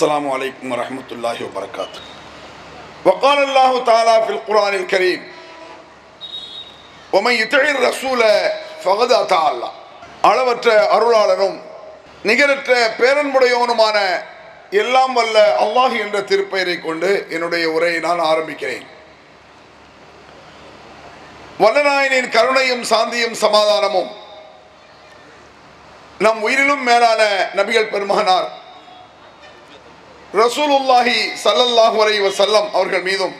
السلام عليكم ورحمة الله وبركاته. وقال الله تعالى في القرآن الكريم ومن يطع الرسول فقد أطاع الله. அளவற்ற அருளாளனும் நிகரற்ற பேரன்புடையவனுமான எல்லாம் வல்ல அல்லாஹ் என்ற திருப்பெயரை கொண்டு என்னுடைய உரையை நான் ஆரம்பிக்கிறேன். வல்லநாயனின் கருணையும் சாந்தியும் சமாதானமும் நம் உயிரிலும் மேலான நபிகள் பெருமகனார் ரசூலுல்லாஹி ஸல்லல்லாஹு அலைஹி வஸல்லம் அவர்கள் மீதும்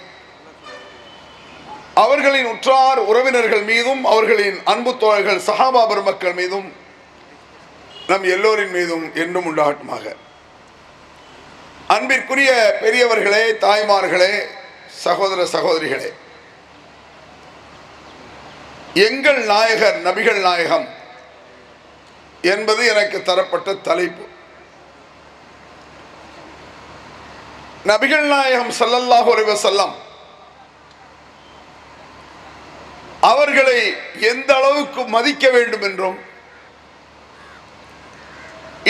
அவர்களின் உற்றார் உறவினர்கள் மீதும் அவர்களின் அன்பு தோழர்கள் சஹாபா பெருமக்கள் மீதும் நம் எல்லோரின் மீதும் என்றும் உண்டாகட்டுமாக. அன்பிற்குரிய பெரியவர்களே, தாய்மார்களே, சகோதர சகோதரிகளே, எங்கள் நாயகர் நபிகள் நாயகம் என்பது எனக்கு தரப்பட்ட தலைப்பு. நபிகள் நாயகம் ஸல்லல்லாஹு அலைஹி வஸல்லம் அவர்களை எந்த அளவுக்கு மதிக்க வேண்டும் என்றும்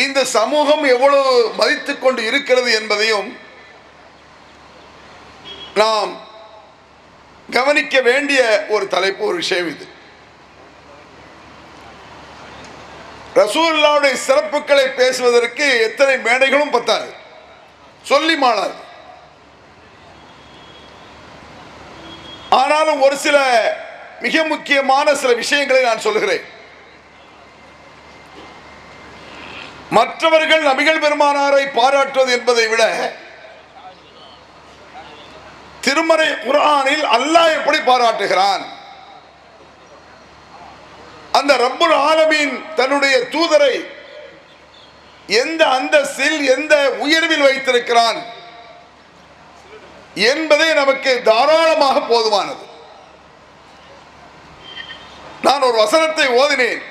இந்த சமூகம் எவ்வளவு மதித்துக் கொண்டு இருக்கிறது என்பதையும் நாம் கவனிக்க வேண்டிய ஒரு தலைப்பு, ஒரு விஷயம் இது. ரசூலுல்லாஹ்வுடைய சிறப்புகளை பேசுவதற்கு எத்தனை மேடைகளும் பத்தாது, சொல்லி மாளாது. ஆனாலும் ஒரு சில மிக முக்கியமான சில விஷயங்களை நான் சொல்கிறேன். மற்றவர்கள் நபிகள் பெருமானாரை பாராட்டுவது என்பதை விட திருமறை குர்ஆனில் அல்லாஹ் எப்படி பாராட்டுகிறான், அந்த ரப்புல் ஆலமீன் தன்னுடைய தூதரை எந்த அந்தஸ்தில் எந்த உயர்வில் வைத்திருக்கிறான் என்பதை நமக்கு தாராளமாக போதுமானது. நான் ஒரு வசனத்தை ஓதினேன்,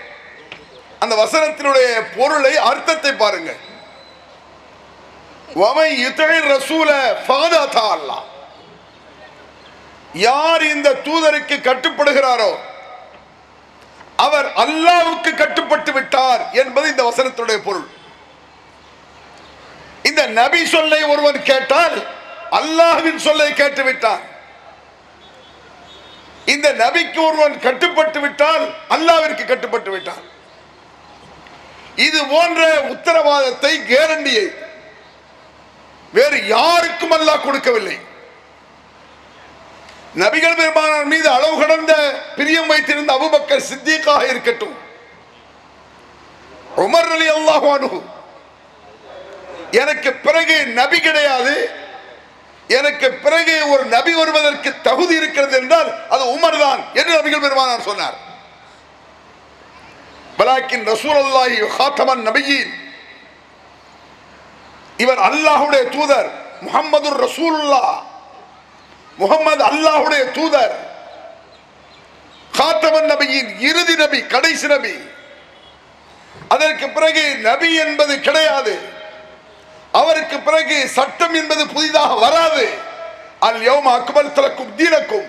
அந்த வசனத்தினுடைய பொருளை, அர்த்தத்தை பாருங்கள். வமை யுதஇ ரசூல ஃபகத் அத்தா அல்லாஹ், யார் இந்த தூதருக்கு கட்டுப்படுகிறாரோ அவர் அல்லாஹ்வுக்கு கட்டுப்பட்டு விட்டார் என்பது இந்த வசனத்தினுடைய பொருள். இந்த நபி சொல்லை ஒருவன் கேட்டால் அல்லாஹ்வின் சொல்லை கேட்டு விட்டான். இந்த நபிக்கு ஒருவன் கட்டுப்பட்டு விட்டால் அல்லாஹ்விற்கு கட்டுப்பட்டு விட்டான். இது போன்ற உத்தரவாதத்தை, கேரண்டியை வேறு யாருக்கும் அல்லாஹ் கொடுக்கவில்லை. நபிகள் பெருமானார் மீது அளவு கடந்த பிரியம் வைத்திருந்த அபூபக்கர் சித்திக்காக இருக்கட்டும், உமர் ரலியல்லாஹு அன்ஹு, எனக்கு பிறகு நபி கிடையாது, எனக்கு பிறகு ஒரு நபி வருவதற்கு தகுதி இருக்கிறது என்றால் அது உமர் தான் என்று நபிகள் பெருமானார் சொன்னார். வலாக்கின் ரசூலுல்லாஹி ஹாத்தமன் நபியீன், இவர் அல்லாஹ்வுடைய தூதர், முஹம்மது ரசூலுல்லாஹ், முஹம்மது அல்லாஹ்வுடைய தூதர், ஹாத்தமன் நபியின் இறுதி நபி, கடைசி நபி. அதற்கு பிறகு நபி என்பது கிடையாது, அவருக்கு பிறகு சட்டம் என்பது புதிதாக வராது. அல் யௌம அக்மல்து லக்கும் தீனக்கும்,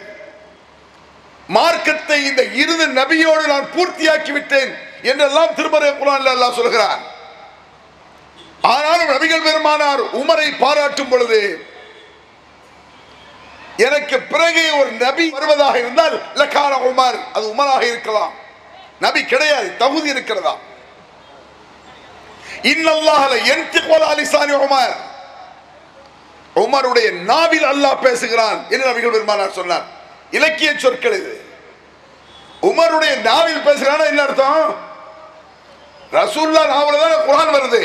மார்க்கத்தை இந்த இறுதி நபியோடு நான் பூர்த்தியாக்கி விட்டேன் என்றெல்லாம் திருமறை குர்ஆனில் அல்லாஹ் சொல்கிறார். ஆனாலும் நபிகள் பெருமானார் உமரை பாராட்டும் பொழுது, எனக்கு பிறகு ஒரு நபி வருவதாக இருந்தால் லகான உமர், அது உமராக இருக்கலாம், நபி கிடையாது, தகுதி இருக்கிறதா? இன்னல்லாஹ் லா யன்திகு அலா லிசானி உமர், உமருடைய நாவில் அல்லாஹ் பேசுகிறான் என்று நபிகள் பெருமானார் சொன்னார். இலக்கிய சொற்கள் இது. உமருடைய நாவில் பேசுகிறான் என்ன அர்த்தம்? ரசூலுல்லாஹ் நாவில் தான் குர்ஆன் வருது.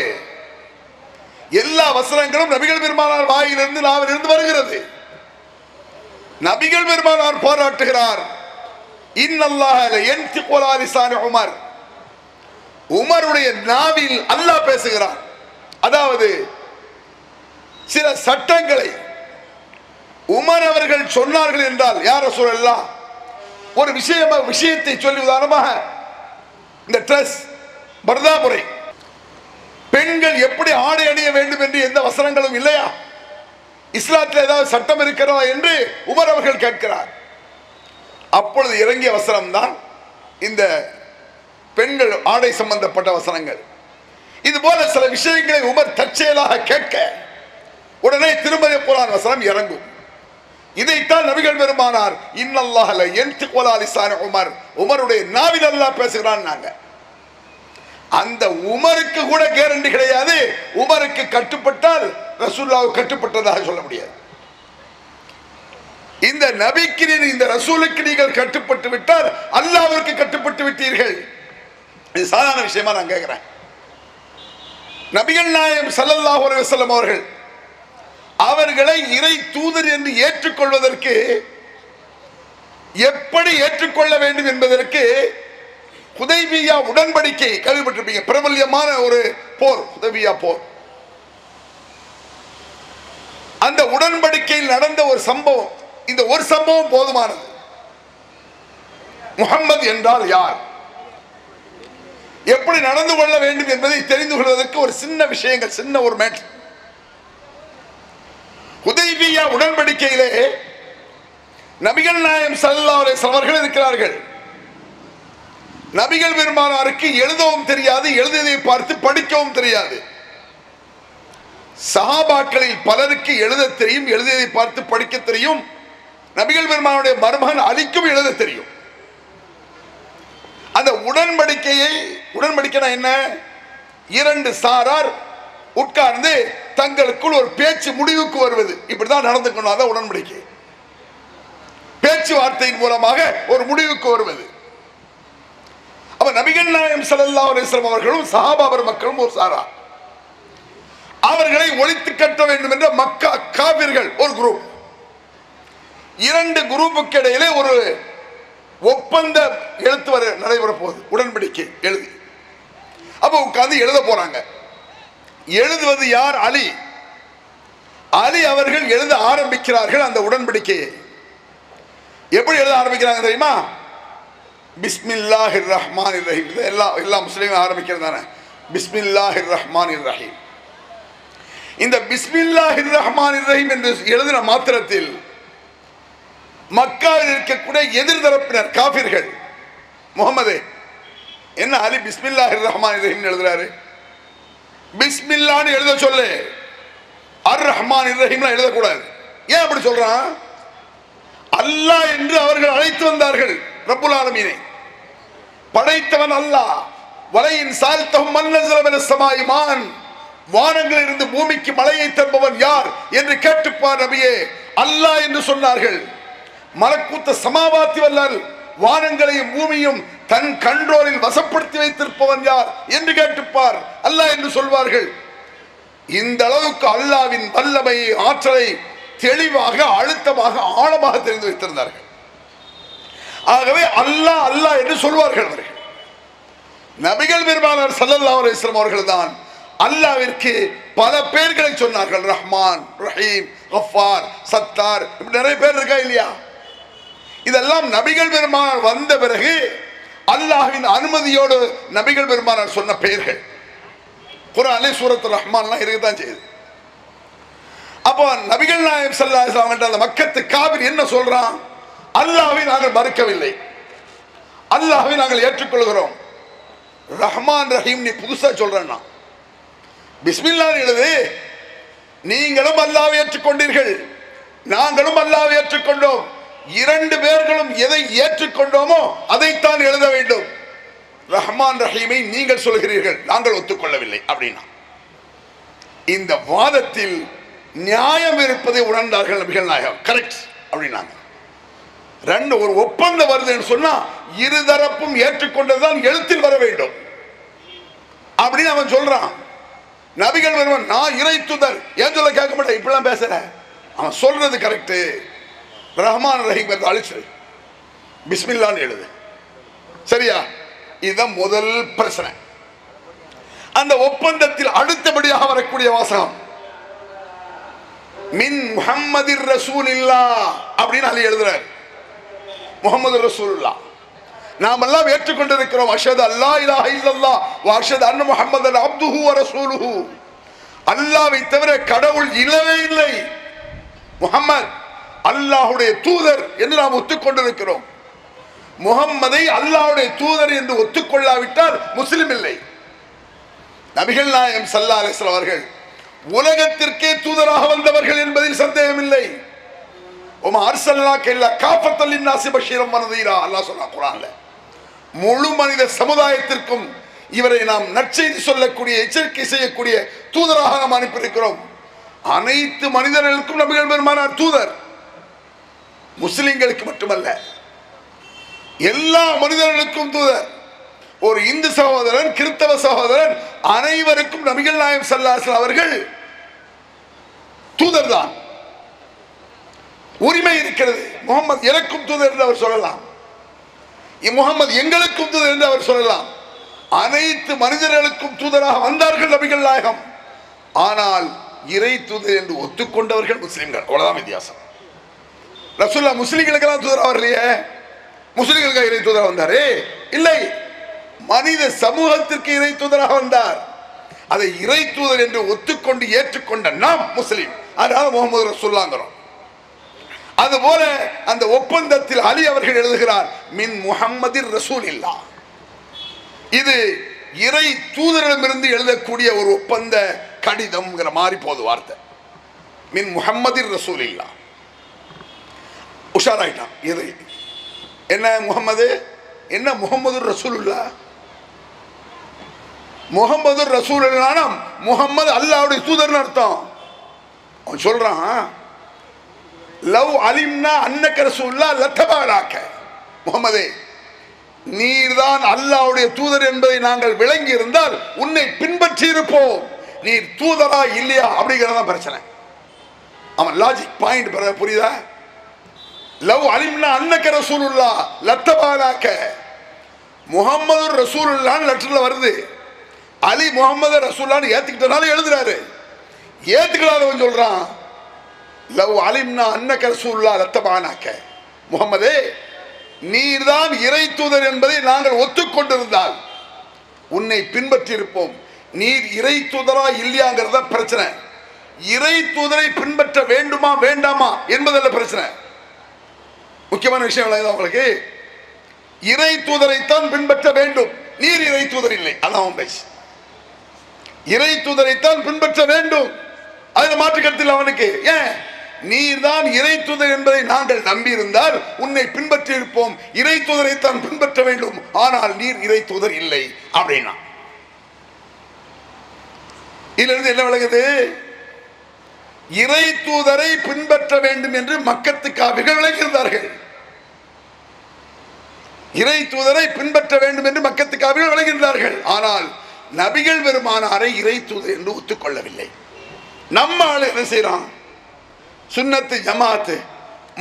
எல்லா வசனங்களும் நபிகள் பெருமானார் வாயிலிருந்து, நாவிலிருந்து வருகிறது. நபிகள் பெருமானார் பாராட்டுகிறார், இன்னல்லாஹ் லா யன்திகு அலா லிசானி உமர், உமருடைய நாவில் அல்லாஹ் பேசுகிறான். அதாவது சில சட்டங்களை உமர் அவர்கள் சொன்னார்கள் என்றால், யார் ரசூலுல்லாஹ் ஒரு விஷயத்தை சொல்லி, உதாரணமாக இந்த ட்ரெஸ், பர்தா முறை, பெண்கள் எப்படி ஆடை அணிய வேண்டும் என்று எந்த வசனங்களும் இல்லையா, இஸ்லாத்தில் ஏதாவது சட்டம் இருக்கிறதா என்று உமர் அவர்கள் கேட்கிறார். அப்பொழுது இறங்கிய வசனம் தான் இந்த பெண்கள் ஆடை சம்பந்தப்பட்ட வசனங்கள். இது போல சில விஷயங்களை உமர் தற்செயலாக கேட்க உடனே திருமதி குர்ஆன் வசனம் இறங்கும். இதைத்தான் நபிகள் பெருமானார் இன்னல்லாஹ லா யன்திகு அலா லிசானி உமர், உமருடைய நாவில் அல்லாஹ் பேசுகிறான். நாங்க அந்த உமருக்கு கூட கேரண்டி கிடையாது. உமருக்கு கட்டுப்பட்டால் ரசூலுல்லாஹ்வுக்கு கட்டுப்பட்டதாக சொல்ல முடியாது. இந்த நபிக்கு இந்த ரசூலுக்கு நீங்கள் கட்டுப்பட்டு விட்டால் அல்லாஹ்விற்கு கட்டுப்பட்டு விட்டீர்கள். இது சாதாரண விஷயமா நான் கேட்கிறேன். நபிகள் நாயகம் ஸல்லல்லாஹு அலைஹி வஸல்லம் அவர்களை இறை தூதர் என்று ஏற்றுக்கொள்வதற்கு எப்படி ஏற்றுக்கொள்ள வேண்டும் என்பதற்கு ஹுதைபியா உடன்படிக்கை கேள்விப்பட்டிருப்பீங்க. பிரபல்யமான ஒரு போர், ஹுதைபியா போர். அந்த உடன்படிக்கையில் நடந்த ஒரு சம்பவம், இந்த ஒரு சம்பவம் போதுமானது. முஹம்மது என்றால் யார், எப்படி நடந்து கொள்ள வேண்டும் என்பதை தெரிந்து கொள்வதற்கு ஒரு சின்ன விஷயங்கள், சின்ன ஒரு மேட்டர். ஹுதைபியா உடன்படிக்கையிலே நபிகள் நாயகம் ஸல்லல்லாஹு அலைஹி வஸல்லம் அவர்கள் இருக்கிறார்கள். நபிகள் பெருமானாருக்கு எழுதவும் தெரியாது, எழுதியதை பார்த்து படிக்கவும் தெரியாது. சஹாபாக்களில் பலருக்கு எழுத தெரியும், எழுதியதை பார்த்து படிக்க தெரியும். நபிகள் பெருமானுடைய மருமகன் அலிக்கும் எழுத தெரியும். அந்த உடன்படிக்கைனா என்ன, இரண்டு சாரார் உட்கார்ந்து தங்களுக்குள் ஒரு பேச்சு முடிவுக்கு வருவது, இப்படிதான் நடந்துக்கணும். அதான் உடன்படிக்கை. பேச்சுவார்த்தையின் மூலமாக ஒரு முடிவுக்கு வருவது. அப்ப நபிகள் நாயகம் ஸல்லல்லாஹு அலைஹி வஸல்லம் அவர்களும் சஹாபா மக்களும் ஒரு சாரா, அவர்களை ஒழித்து கட்ட வேண்டும் என்ற மக்கா காபிர்கள் ஒரு குரூப். இரண்டு குரூப்புக்கு இடையிலே ஒரு ஒப்பந்த எழுத்து நடைபெற போகுது. உடன்படிக்கை எழுதி அப்ப உட்கார்ந்து எழுத போறாங்க. எழுதுவது யார்? அலி. அலி அவர்கள் எழுத ஆரம்பிக்கிறார்கள் அந்த உடன்படிக்கையை. எப்படி எழுத ஆரம்பிக்கிறாங்க தெரியுமா? பிஸ்மில்லாஹிர் ரஹ்மானிர் ரஹீம். எல்லா முஸ்லீமும் ஆரம்பிக்கிறது தானே, பிஸ்மில்லாஹிர் ரஹ்மானிர் ரஹீம். இந்த பிஸ்மில்லாஹிர் ரஹ்மானிர் ரஹீம் என்று எழுதின மாத்திரத்தில் மக்காவில் இருக்கக்கூடிய எதிர்தரப்பினர் காபிர்கள், முகமது என்ன அலி பிஸ்மில்லாஹிர் ரஹ்மானிர் ரஹீம் எழுதுறாரு, பிஸ்மில்லான்னு எழுத சொல்லு, அர் ரஹ்மானிர் ரஹீம் எழுதக்கூடாது. ஏன் அப்படி சொல்றான்? அல்லாஹ் என்று அவர்கள் அழைத்து வந்தார்கள். ரப்புல் ஆலமீனை படைத்தவன் அல்லாஹ். வலையின் சால்தஹும் மன் நஸல மினஸ் ஸமாஇ மான், வானங்களில் இருந்து பூமிக்கு மழையை தருபவன் யார் என்று கேட்டுப்பார் நபியே. அல்லாஹ் என்று சொன்னார்கள். மலக்கூத்த சமாவாத்தி வல்லல், வானங்களையும் பூமியும் தன் கண்ட்ரோலில் வசப்படுத்தி வைத்திருப்பவன் யார் என்று கேட்டுப்பார். அல்லாஹ் என்று சொல்வார்கள். இந்த அளவுக்கு அல்லாஹ்வின் வல்லமை, ஆற்றலை தெளிவாக, அழுத்தமாக, ஆழமாக தெரிந்து வைத்திருந்தார்கள். ஆகவே அல்லாஹ் அல்லாஹ் என்று சொல்வார்கள் அவர்கள். நபிகள் பெருமானார் ஸல்லல்லாஹு அலைஹி வஸல்லம் அவர்கள் தான் அல்லாஹ்விற்கு பல பெயர்களை சொன்னார்கள். ரஹ்மான், ரஹீம், கஃபார், சத்தார், இப்படி நிறைய பேர் இருக்கா இல்லையா? இதெல்லாம் நபிகள் பெருமானார் வந்த பிறகு அல்லாஹ்வின் அனுமதியோடு நபிகள் பெருமானார் சொன்ன பெயர்கள். குர்ஆனிலே சூரத்துல் ரஹ்மான்லாம் இருக்கத்தான் செய்யுது. அப்போ நபிகள் நாயகம் ஸல்லல்லாஹு அலைஹி வஸல்லம் அந்த மக்கத்து காபிர் என்ன சொல்றான்? அல்லாஹ்வை நாங்கள் மறுக்கவில்லை, அல்லாஹ்வை நாங்கள் ஏற்றுக்கொள்கிறோம். ரஹ்மான் ரஹீம் நீ புதுசா சொல்றேன்னா பிஸ்மில்லா எழுது. நீங்களும் அல்லாஹ்வை ஏற்றுக்கொண்டீர்கள், நாங்களும் அல்லாஹ்வை ஏற்றுக்கொண்டோம். இரண்டு பேர்களும் எதை ஏற்றுக்கொண்டோமோ அதைத்தான் எழுத வேண்டும். ரஹ்மான் ரஹீமை நீங்கள் சொல்கிறீர்கள், நாங்கள் ஒத்துக்கொள்ளவில்லை அப்படின்னா இந்த வாதத்தில் நியாயம் இருப்பதை உணர்ந்தார்கள் நபிகள் நாயகம். கரெக்ட் அப்படின்னாங்க. ரெண்டு ஒரு ஒப்பந்தம் வருதுன்னு சொன்னா இருதரப்பும் ஏற்றுக்கொண்டதுதான் எழுத்தில் வர வேண்டும் அப்படின்னு அவன் சொல்றான். நபிகள் வருவன் நான் இறை தூதர் ஏன் சொல்ல கேட்க மாட்டேன், இப்படிலாம் பேசுற. அவன் சொல்றது கரெக்டு. ரஹ்மான் ரஹீம் என்று அழிச்சு பிஸ்மில்லான்னு எழுது. சரியா? இதுதான் முதல் பிரச்சனை. அந்த ஒப்பந்தத்தில் அடுத்தபடியாக வரக்கூடிய வாசகம் மின் முஹம்மதிர் ரசூலில்லாஹ் அப்படின்னு அலி எழுதுறார். முஹம்மது ரசூலுல்லாஹ் நாம் எல்லாம் ஏற்றுக்கொண்டிருக்கிறோம். அஷ்ஹது அல்லா இலாஹ இல்லல்லாஹ் வ அஷ்ஹது அன்ன முஹம்மதன் அப்துஹு வ ரசூலுஹு. அல்லாஹ்வை தவிர கடவுள் இல்லவே இல்லை, முஹம்மத் அல்லாஹ்வுடைய தூதர் என்று நாம் ஒத்துக்கொண்டிருக்கிறோம். முஹம்மதை அல்லாஹ்வுடைய தூதர் என்று ஒத்துக்கொள்ளாவிட்டால் முஸ்லிம் இல்லை. நபிகள் நாயகம் ஸல்லல்லாஹு அலைஹி வஸல்லம் அவர்கள் உலகத்திற்கே தூதராக வந்தவர்கள் என்பதில் சந்தேகமில்லை. முழு மனித சமுதாயத்திற்கும் இவரை நாம் நற்செய்தி சொல்லக்கூடிய, எச்சரிக்கை செய்யக்கூடிய தூதராக நாம் அனுப்பியிருக்கிறோம். அனைத்து மனிதர்களுக்கும் நபிகள் பெருமானார் தூதர். முஸ்லிம்களுக்கு மட்டுமல்ல, எல்லா மனிதர்களுக்கும் தூதர். ஒரு இந்து சகோதரன், கிறிஸ்தவ சகோதரன், அனைவருக்கும் நபிகள் நாயகம் ஸல்லல்லாஹு அலைஹி வஸல்லம் அவர்கள் தூதர் தான். உரிமை இருக்கிறது. முகமது எனக்கும் தூதர் என்று அவர் சொல்லலாம், முகமது எங்களுக்கும் தூதர் என்று அவர் சொல்லலாம். அனைத்து மனிதர்களுக்கும் தூதராக வந்தார்கள் நபிகள் நாயகம். ஆனால் இறை தூதர் என்று ஒத்துக்கொண்டவர்கள் முஸ்லிம்கள். அவ்வளவுதான் வித்தியாசம். ரசூலுல்லாஹ் முஸ்லிம்களுக்கெல்லாம் தூதர் வரலையே, முஸ்லிம்களுக்கு இறை தூதராக வந்தாரே? இல்லை, மனித சமூகத்திற்கு இறை தூதராக வந்தார். அதை இறை தூதர் என்று ஒத்துக்கொண்டு ஏற்றுக்கொண்ட நாம் முஸ்லிம். அதனால முகமது ரசூலுல்லாஹ்ங்கிறோம். அதுபோல அந்த ஒப்பந்தத்தில் அலி அவர்கள் எழுதுகிறார், மின் முஹம்மதிர் ரசூலில்லாஹ். இது இறை தூதரிடமிருந்து எழுதக்கூடிய ஒரு ஒப்பந்த கடிதம் மாறி போது வார்த்தை. மின் முஹம்மதிர் ரசூலில்லாஹ். உஷாராயிட்டான். இது என்ன முகமது, என்ன முகமது ரசூலுல்லாஹ்? முகமது ரசூலுல்லாஹ் முகமது அல்லாஹ்வுடைய தூதர்னு அர்த்தம். அவன் சொல்றான், லவ் அலிம்னா அன்னக ரசூலுல்லாஹ் லத்தபாலாக. முகமதே, நீர்தான் அல்லாஹ்வுடைய தூதர் என்பதை நாங்கள் விளங்கி இருந்தால் உன்னை பின்பற்றி இருப்போம். நீர் தூதரா இல்லையா அப்படிங்கறத பிரச்சனை. அவன் லாஜிக் பாயிண்ட் புரியுதா? லவ் அலிம்னா அன்னக ரசூலுல்லாஹ் லத்தபாலாக. முகமது ரசூலுல்லாஹ் லெட்டர்ல வருது. அலி முகமது ரசூலுல்லாஹ் ஏத்துக்கிட்டனால எழுதுறாரு. ஏத்துக்கலாதவன் சொல்றான், லவ் அலிம்னா அன்னக ரசூலுல்லாஹ் லத்தபானாக. முகமதே, நீர்தான் இறை தூதர் என்பதை நாங்கள் ஒத்துக்கொண்டிருந்தால் உன்னை பின்பற்றி இருப்போம். நீர் இறை தூதரா இல்லையாங்கிறத பிரச்சனை. இறை தூதரை பின்பற்ற வேண்டுமா வேண்டாமா என்பதல்ல பிரச்சனை. முக்கியமான விஷயம் உங்களுக்கு, இறை தூதரைத்தான் பின்பற்ற வேண்டும். நீர் இறை தூதர் இல்லை, அதான் பேசு. இறை தூதரைத்தான் பின்பற்ற வேண்டும், அதில் மாற்று கருத்தில் அவனுக்கு. ஏன்? நீர்தான் இறை தூதர் என்பதை நாங்கள் நம்பி இருந்தால் உன்னை பின்பற்றி இருப்போம். இறை தூதரைத்தான் பின்பற்ற வேண்டும், ஆனால் நீர் இறை தூதர் இல்லை அப்படின்னா. இதிலிருந்து என்ன விளங்குது? இறை தூதரை பின்பற்ற வேண்டும் என்று மக்கத்து காபிர்கள் விளங்கியிருந்தார்கள். இறை தூதரை பின்பற்ற வேண்டும் என்று மக்கத்து காபிர்கள் விளங்கியிருந்தார்கள். ஆனால் நபிகள் பெருமானாரை இறை தூதர் என்று ஒத்துக்கொள்ளவில்லை. நம்ம ஆளு என்ன செய்யறான்? சுன்னத்து ஜமாத்து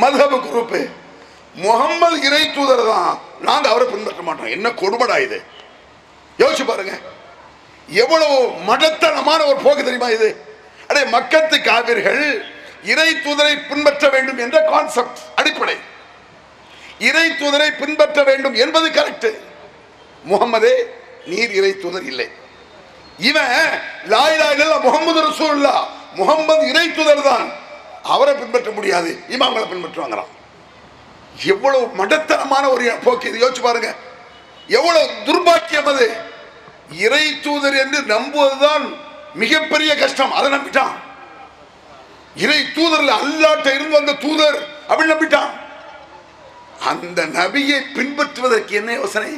மذஹப் குரூப், முகமது இறை தூதர் தான், நாங்க அவரை பின்பற்ற மாட்டோம். என்ன கொடுமடா இது! யோசிச்சு பாருங்க, எவ்வளவு மடத்தனமான ஒரு போக்கு தெரியுமா இது? அடே, மக்கத்து காபிர்கள் இறை தூதரை பின்பற்ற வேண்டும் என்ற கான்செப்ட் அடிப்படை, இறை தூதரை பின்பற்ற வேண்டும் என்பது கரெக்ட். முகமதே, நீர் இறை தூதர் இல்லை. இவன் லா இலாஹா இல்லல்லாஹ் முஹம்மது ரசூலுல்லாஹ், முகமது இறை தூதர் தான், அவரை பின்பற்ற முடியாது, இமாம்களை பின்பற்றுவாங்களாம். எவ்வளவு மடத்தனமான ஒரு போக்கு இது! யோசிச்சு பாருங்க, எவ்வளவு துர்பாக்கியம் அது! இறை தூதர் என்று நம்புவதுதான் மிகப்பெரிய கஷ்டம். அதை நம்பிட்டான். இறை தூதர்ல அல்லாஹ்ட்ட இருந்து வந்த தூதர் அப்படின்னு நம்பிட்டான். அந்த நபியை பின்பற்றுவதற்கு என்ன யோசனை?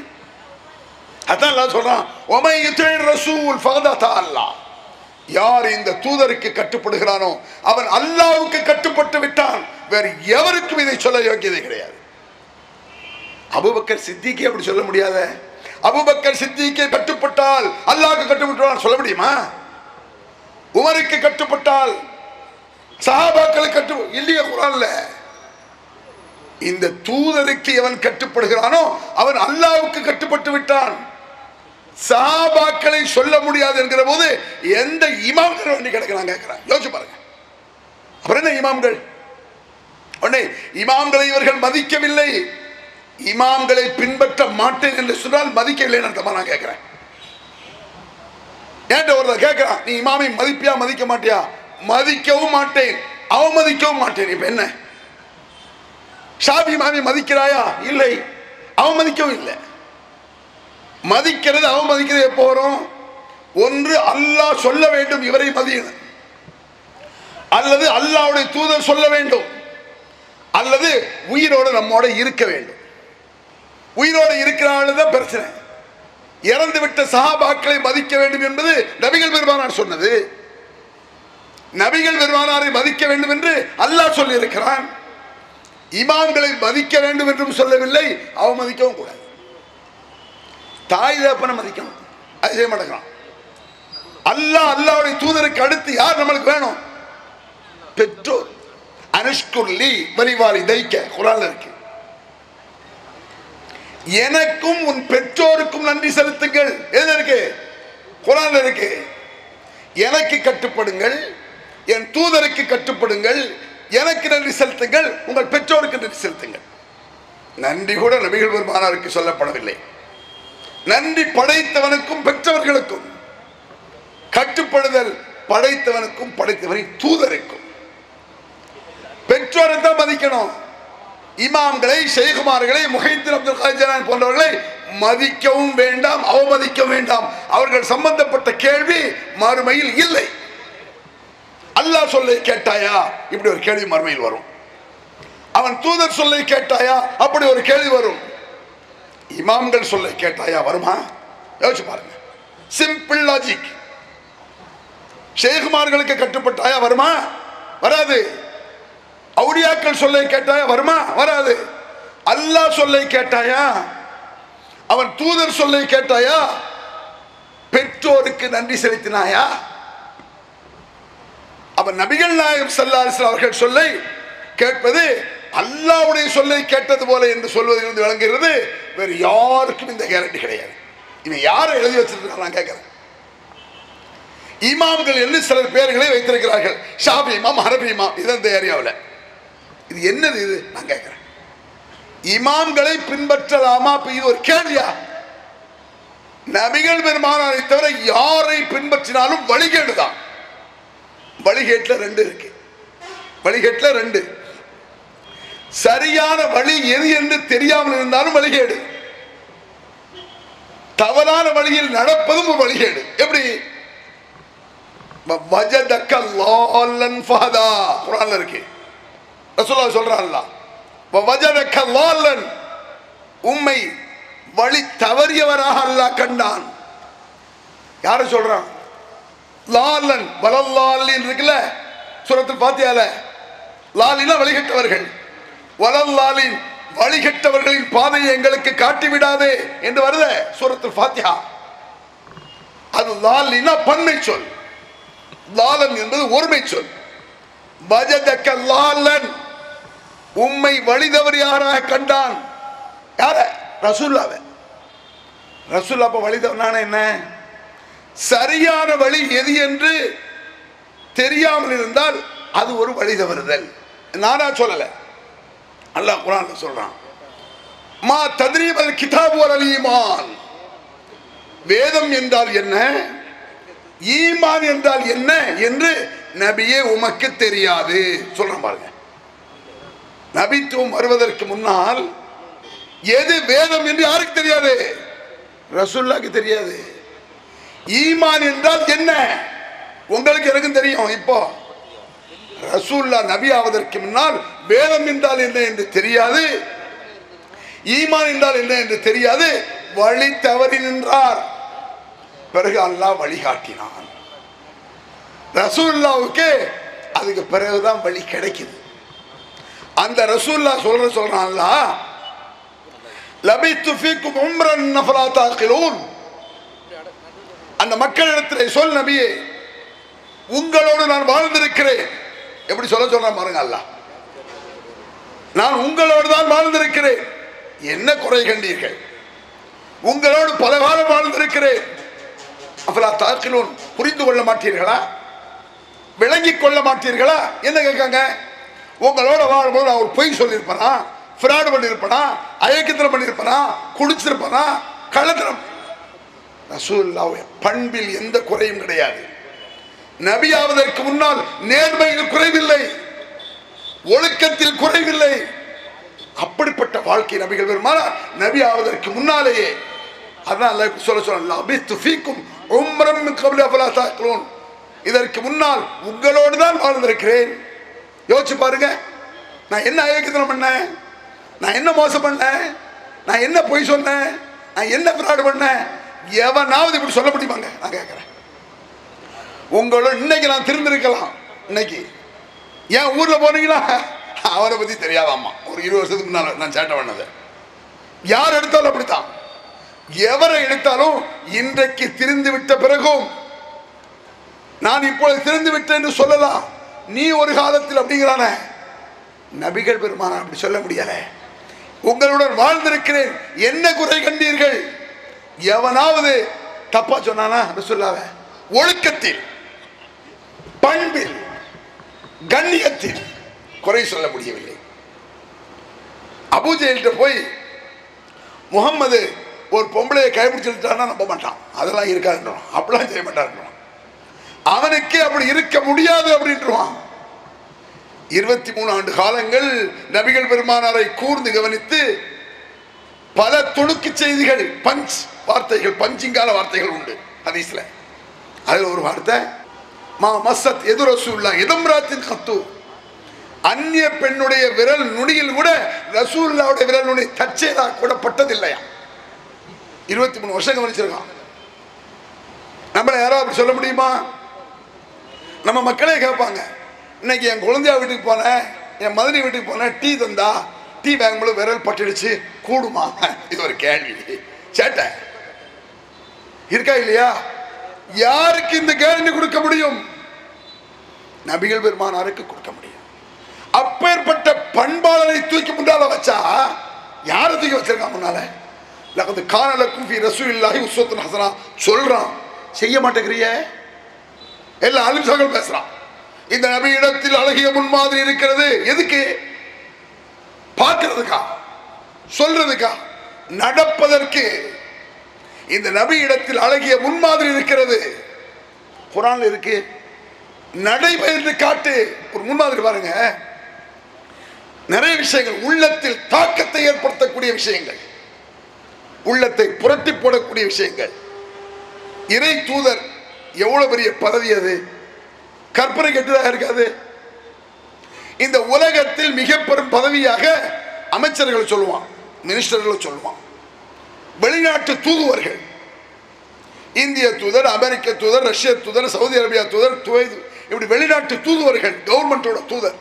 அதான் அல்லாஹ் சொல்றான், ஒமை யுதீர் ரசூல் ஃபகத் அத்தா அல்லாஹ். யார் இந்த தூதருக்கு கட்டுப்படுகிறானோ அவன் அல்லாஹ்வுக்கு கட்டுப்பட்டு விட்டான். வேறு எவருக்கும் இதை சொல்ல யோக்கியதை கிடையாது. அபூபக்கர் சித்திக்கே அப்படி சொல்ல முடியாத. அபூபக்கர் சித்திக்கே கட்டுப்பட்டால் அல்லாஹ்வுக்கு கட்டுப்பட்டான் சொல்ல முடியுமா? உமருக்கு கட்டுப்பட்டால் சஹாபாக்களுக்கு கட்டு இல்லையே குர்ஆன்ல. இந்த தூதருக்கு எவன் கட்டுப்படுகிறானோ அவன் அல்லாஹ்வுக்கு கட்டுப்பட்டு விட்டான். சஹாபாக்களை சொல்ல முடியாது என்கிற போது எந்த இமாம்கள் வேண்டி கிடக்கிறாங்க கேட்கிறான். யோசிச்சு பாருங்க. அப்புறம் என்ன இமாம்கள்? உடனே இமாம்களை இவர்கள் மதிக்கவில்லை. இமாம்களை பின்பற்ற மாட்டேன் என்று சொன்னால் மதிக்கவில்லைன்னு அர்த்தமா? நான் கேட்கிறேன். ஏன்ட்ட ஒருத்தர் கேட்கிறான், நீ இமாமை மதிப்பியா மதிக்க மாட்டியா? மதிக்கவும் மாட்டேன், அவமதிக்கவும் மாட்டேன். இப்ப என்ன? ஷாஃபி இமாமை மதிக்கிறாயா? இல்லை, அவமதிக்கவும் இல்லை. மதிக்கிறது அவமதிக்கிறது எப்போ வரும்? ஒன்று அல்லாஹ் சொல்ல வேண்டும் இவரை மதியணும், அல்லது அல்லாஹ்வுடைய தூதர் சொல்ல வேண்டும், அல்லது உயிரோடு நம்மோட இருக்க வேண்டும். உயிரோடு இருக்கிறாள் தான் பிரச்சனை. இறந்து விட்ட சஹாபாக்களை மதிக்க வேண்டும் என்பது நபிகள் பெருமானார் சொன்னது. நபிகள் பெருமானாரை மதிக்க வேண்டும் என்று அல்லாஹ் சொல்லி இருக்கிறான். இமாம்களை மதிக்க வேண்டும் என்றும் சொல்லவில்லை, அவமதிக்கவும் கூடாது. தாய் தகப்பனை மதிக்கணும், அது செய்ய மாட்டேங்கிறான். அல்லாஹ்வுடைய தூதருக்கு அடுத்து யார் நம்மளுக்கு வேணும்? பெற்றோர். அனுஷ்குர்லி வலிவாலி தைக்க குர்ஆன்ல இருக்கு. எனக்கும் உன் பெற்றோருக்கும் நன்றி செலுத்துங்கள். எது இருக்கு? குர்ஆன்ல இருக்கு. எனக்கு கட்டுப்படுங்கள், என் தூதருக்கு கட்டுப்படுங்கள், எனக்கு நன்றி செலுத்துங்கள், உங்கள் பெற்றோருக்கு நன்றி செலுத்துங்கள். நன்றி கூட நபிகள் பெருமானாருக்கு சொல்லப்படவில்லை. நன்றி படைத்தவனுக்கும் பெற்றவர்களுக்கும், கட்டுப்படுதல் படைத்தவனுக்கும் படைத்தவனின் தூதருக்கும். பெற்றோரை தான் மதிக்கணும். இமாம்களை, ஷேகுமார்களை, முஹைத்தீன் அப்துல் காதிர் ஜிலானி போன்றவர்களை மதிக்கவும் வேண்டாம், அவமதிக்க வேண்டாம். அவர்கள் சம்பந்தப்பட்ட கேள்வி மறுமையில் இல்லை. அல்லாஹ் சொல்லை கேட்டாயா, இப்படி ஒரு கேள்வி மறுமையில் வரும். அவன் தூதர் சொல்லை கேட்டாயா, அப்படி ஒரு கேள்வி வரும். இமாம்கள் சொல்லை கேட்டாயா, வருமா? யோசிச்சு பாருங்க. Simple logic. ஷேகுமார்களுக்கு கட்டுப்பட்டாயா, வருமா? வராது. அவுலியாக்கள் சொல்லை கேட்டாயா, வருமா? வராது. அல்லாஹ் சொல்லை கேட்டாயா, அவன் தூதர் சொல்லை கேட்டாயா, பெற்றோருக்கு நன்றி செலுத்தினாயா? அவன் நபிகள் நாயகம் ஸல்லல்லாஹு அலைஹி வஸல்லம் அவர்கள் சொல்லை கேட்பது அல்லாஹ்வுடைய சொல்லை கேட்டது போல என்று சொல்வதிலிருந்து விளங்குகிறது. வேறு யாருக்கும் இந்த கேரண்டி கிடையாது. இவன் யாரை எழுதி வச்சிருக்காங்க நான் கேட்கிறேன். இமாம்கள் என்று சிலர் பெயர்களை வைத்திருக்கிறார்கள். ஷாஃபி இமாம், ஹனபி இமாம், இது இந்த ஏரியாவில். இது என்னது இது நான் கேட்கிறேன். இமாம்களை பின்பற்றலாமா? இது ஒரு கேள்வியா? நபிகள் பெருமானாரை தவிர யாரை பின்பற்றினாலும் வழிகேடுதான். வழிகேட்டில் ரெண்டு இருக்கு. வழிகேட்டில் ரெண்டு. சரியான வழி எது என்று தெரியாமல் இருந்தாலும் வழிகேடு. தவறான வழியில் நடப்பதும் ஒரு வழிகேடு. எப்படி? வஜதக லாலன் ஃபஹதா குர்ஆன்ல இருக்கு. ரசூலுல்லாஹ் சொல்றாங்க, வஜதக லாலன், உம்மை வழி தவறியவராக அல்லாஹ் கண்டான். யார சொல்றான்? லாலன் வலல்லாலின் இருக்குல்ல சூரத்துல் ஃபாத்திஹால. லாலினா வழிகட்டவர்கள். வலல்லாலின் வழிகட்டவர்களின் பாதையை எங்களுக்கு காட்டிவிடாதே என்று வருது சூரத்துல் ஃபாத்திஹா. அது லாலினா பன்மை சொல், லாலன் என்பது ஒருமை சொல். வஜதக லாலன், உம்மை வழி தவறியாராக கண்டான். யார? ரசூலுல்லாஹ். ரசூலுல்லாஹ் அப்ப வழி தவறினான என்ன? சரியான வழி எது என்று தெரியாமல் இருந்தால் அது ஒரு வழி தவறுதல். நானா சொல்லல, அல்லாஹ் குர்ஆன்ல சொல்றான். மா தத்ரீபல் கிதாப் வல் ஈமான். வேதம் என்றால் என்ன, ஈமான் என்றால் என்ன என்று நபியே உமக்கு தெரியாது சொல்றான் பாருங்க. நபித்துவம் வருவதற்கு முன்னால் எது வேதம் என்று யாருக்கு தெரியாது? ரசூலுல்லாஹ்க்கு தெரியாது. ஈமான் என்றால் என்ன உங்களுக்கு எனக்கும் தெரியும். இப்போ ரசூலுல்லாஹ் நபி ஆவதற்கு முன்னால் வேதம் என்றால் என்ன என்று தெரியாது, ஈமான் என்றால் என்ன என்று தெரியாது. வழி தவறி நின்றார். பிறகு அல்லாஹ் வழிகாட்டினான். ரசூலுல்லாஹ்வுக்கு அதுக்கு பிறகுதான் வழி கிடைக்குது. அந்த ரசூலுல்லாஹ் சொல்றான், அல்லாஹ் லபித்து ஃபீக்கும் உம்ரன் ஃபலா தாகிலூன். அந்த மக்களிடத்தில் சொல் நபியே, உங்களோடு நான் வாழ்ந்திருக்கிறேன். எப்படி சொல்றான் பாருங்க அல்லாஹ். நான் உங்களோடு தான் வாழ்ந்திருக்கிறேன், என்ன குறை கண்டீர்கள்? உங்களோடு பல காலம் வாழ்ந்திருக்கிறேன். அஃபலா தாகிலூன், புரிந்து கொள்ள மாட்டீர்களா? விளங்கிக் கொள்ள மாட்டீர்களா? என்ன கேட்காங்க? உங்களோட வாழும்போது நான் ஒரு பொய் சொல்லியிருப்பேனா, ஃப்ராட் பண்ணியிருப்பேனா, அயக்கத்திரம் பண்ணியிருப்பேனா, குடிச்சிருப்பேனா, கள்ளத்தனம்? ரசூலுல்லாஹ் பண்பில் எந்த குறையும் கிடையாது. நபியாவதற்கு முன்னால் நேர்மையில் குறைவில்லை, ஒழுக்கத்தில் குறைவில்லை. அப்படிப்பட்ட வாழ்க்கை நபிகள் பெருமானார் நபி ஆவதற்கு முன்னாலேயே. அதான் அல்லாஹ் சொல்ல இதற்கு முன்னால் உங்களோடு தான் வாழ்ந்திருக்கிறேன். யோசிச்சு பாருங்க, நான் என்ன அயோக்கியத்தனம் பண்ணேன், நான் என்ன மோசம் பண்ணேன், நான் என்ன பொய் சொன்னேன், நான் என்ன ஃப்ராட் பண்ணேன்? எவனாவது இப்படி சொல்ல முடியுமாங்க? நான் கேட்கிறேன். உங்களோட இன்னைக்கு நான் திருந்திருக்கலாம். இன்னைக்கு ஏன் ஊர்ல போனீங்களா, அவரை பத்தி தெரியாதாம்மா. ஒரு 20 வருஷத்துக்கு முன்னால நான் சேட்டை பண்ணது. யார் எடுத்தாலும் அப்படித்தான். எவரை எடுத்தாலும் இன்றைக்கு திருந்து விட்ட பிறகும் நான் இப்பொழுது திருந்து விட்டேன் என்று சொல்லலாம். நீ ஒரு காலத்தில் அப்படிங்கிறான நபிகள் பெருமானார் அப்படி சொல்ல முடியல. உங்களுடன் வாழ்ந்திருக்கிறேன், என்ன குறை கண்டீர்கள்? எவனாவது தப்பா சொன்னானா ரசூலுல்லாஹ்? ஒழுக்கத்தில், பண்பில், கண்ணியத்தில் குறை சொல்ல முடியவில்லை. அபூஜஹல்கிட்ட போய் முகம்மது ஒரு பொம்பளையை கைப்பிடிச்சிருக்காருன்னா நம்ப மாட்டான், அதெல்லாம் இருக்காதுன்றான், அப்படிலாம் செய்ய மாட்டான். அவனுக்கே அப்படி இருக்க முடியாது அப்படின்றான். 23 ஆண்டு காலங்கள் நபிகள் பெருமானாரை கூர்ந்து கவனித்து பல துணுக்கு செய்திகள், பஞ்ச் வார்த்தைகள், பஞ்சிங்கால வார்த்தைகள் உண்டு ஹதீஸ்ல. அதுல ஒரு வார்த்தை, மா மஸ்ஸத் எது ரசூலுல்லாஹ் இதம்ராத்தின் கத்து, அந்நிய பெண்ணுடைய விரல் நுனியில் கூட ரசூலுல்லாஹ்வுடைய விரல் நுனி தச்சேதா கூட பட்டதில்லையா. 23 வருஷம் கவனிச்சிருக்கான். நம்மள யாரோ அப்படி சொல்ல முடியுமா? நம்ம மக்களே கேட்பாங்க, இன்னைக்கு என் குழந்தையா வீட்டுக்கு போனேன், என் மதுரை வீட்டுக்கு போனேன், டீ தந்தா, டீ வாங்கும்போது விரல் பட்டுடுச்சு, கூடுமா? இது ஒரு கேள்வி. சேட்டை இருக்கா இல்லையா? யாருக்கு இந்த கேரண்டி கொடுக்க முடியும்? நபிகள் பெருமானாருக்கு கொடுக்க முடியும். அப்பேற்பட்ட பண்பாளரை தூக்கி முன்னால வச்சா யாரை தூக்கி வச்சிருக்கான் முன்னால? லகது கான லக்கும் ஃபீ ரசூலில்லாஹி உஸ்வத்துன் ஹஸனா சொல்றான், செய்ய மாட்டேங்கிறியே. எல்லா அலிம்சங்கள் பேசுறான். இந்த நபி இடத்தில் அழகிய முன்மாதிரி இருக்கிறது. எதுக்கு? பார்க்கிறதுக்கா, சொல்றதுக்கா, நடப்பதற்கு. இந்த நபி இடத்தில் அழகிய முன்மாதிரி இருக்கிறது. குர்ஆன்ல இருக்கு, நடைபெற்று காட்டு. ஒரு முன்மாதிரி பாருங்க. நிறைய விஷயங்கள், உள்ளத்தில் தாக்கத்தை ஏற்படுத்தக்கூடிய விஷயங்கள், உள்ளத்தை புரட்டி போடக்கூடிய விஷயங்கள். இறை தூதர் எவ்வளவு பெரிய பதவி அது, கற்பனை கட்டுதாக இருக்காது. இந்த உலகத்தில் மிக பெரும் பதவியாக அமைச்சர்கள் சொல்லுவான், மினிஸ்டர்கள் சொல்லுவான், வெளிநாட்டு தூதுவர்கள், இந்திய தூதர், அமெரிக்க தூதர், ரஷ்ய தூதர், சவுதி அரேபியா தூதர், இப்படி வெளிநாட்டு தூதுவர்கள், கவர்மெண்டோட தூதர்.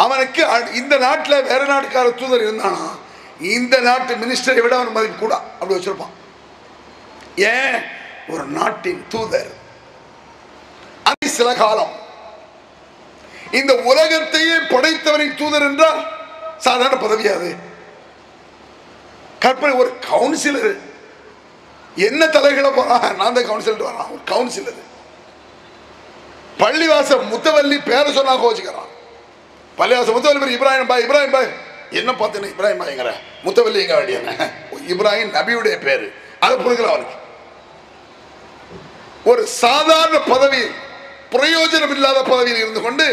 அவனுக்கு இந்த நாட்டில் வேற நாட்டுக்கார தூதர் இருந்தானா இந்த நாட்டு மினிஸ்டரை விட அவன் மதிப்பு கூட அப்படி வச்சிருப்பான். ஏன்? ஒரு நாட்டின் தூதர். அது சில காலம் இந்த உலகத்தையே படைத்தவரின் தூதர் என்றால் சாதாரண பதவியாது. கற்பனை, ஒரு கவுன்சிலர் என்ன தலைகளை போறான், நான் தான் கவுன்சிலர் வரான், ஒரு கவுன்சிலர். பள்ளிவாச முத்தவல்லி பேரை சொன்னா கோச்சுக்கிறான். பள்ளிவாச முத்தவல்லி இப்ராஹிம் பாய், இப்ராஹிம் பாய் என்ன பார்த்தேன்னு இப்ராஹிம் பாய்ங்கிற, முத்தவல்லி எங்க வேண்டிய இப்ராஹிம் நபியுடைய பேரு, அதை புரிஞ்சுக்கலாம் அவனுக்கு. ஒரு சாதாரண பதவியில், பிரயோஜனம் இல்லாத பதவியில் இருந்து கொண்டு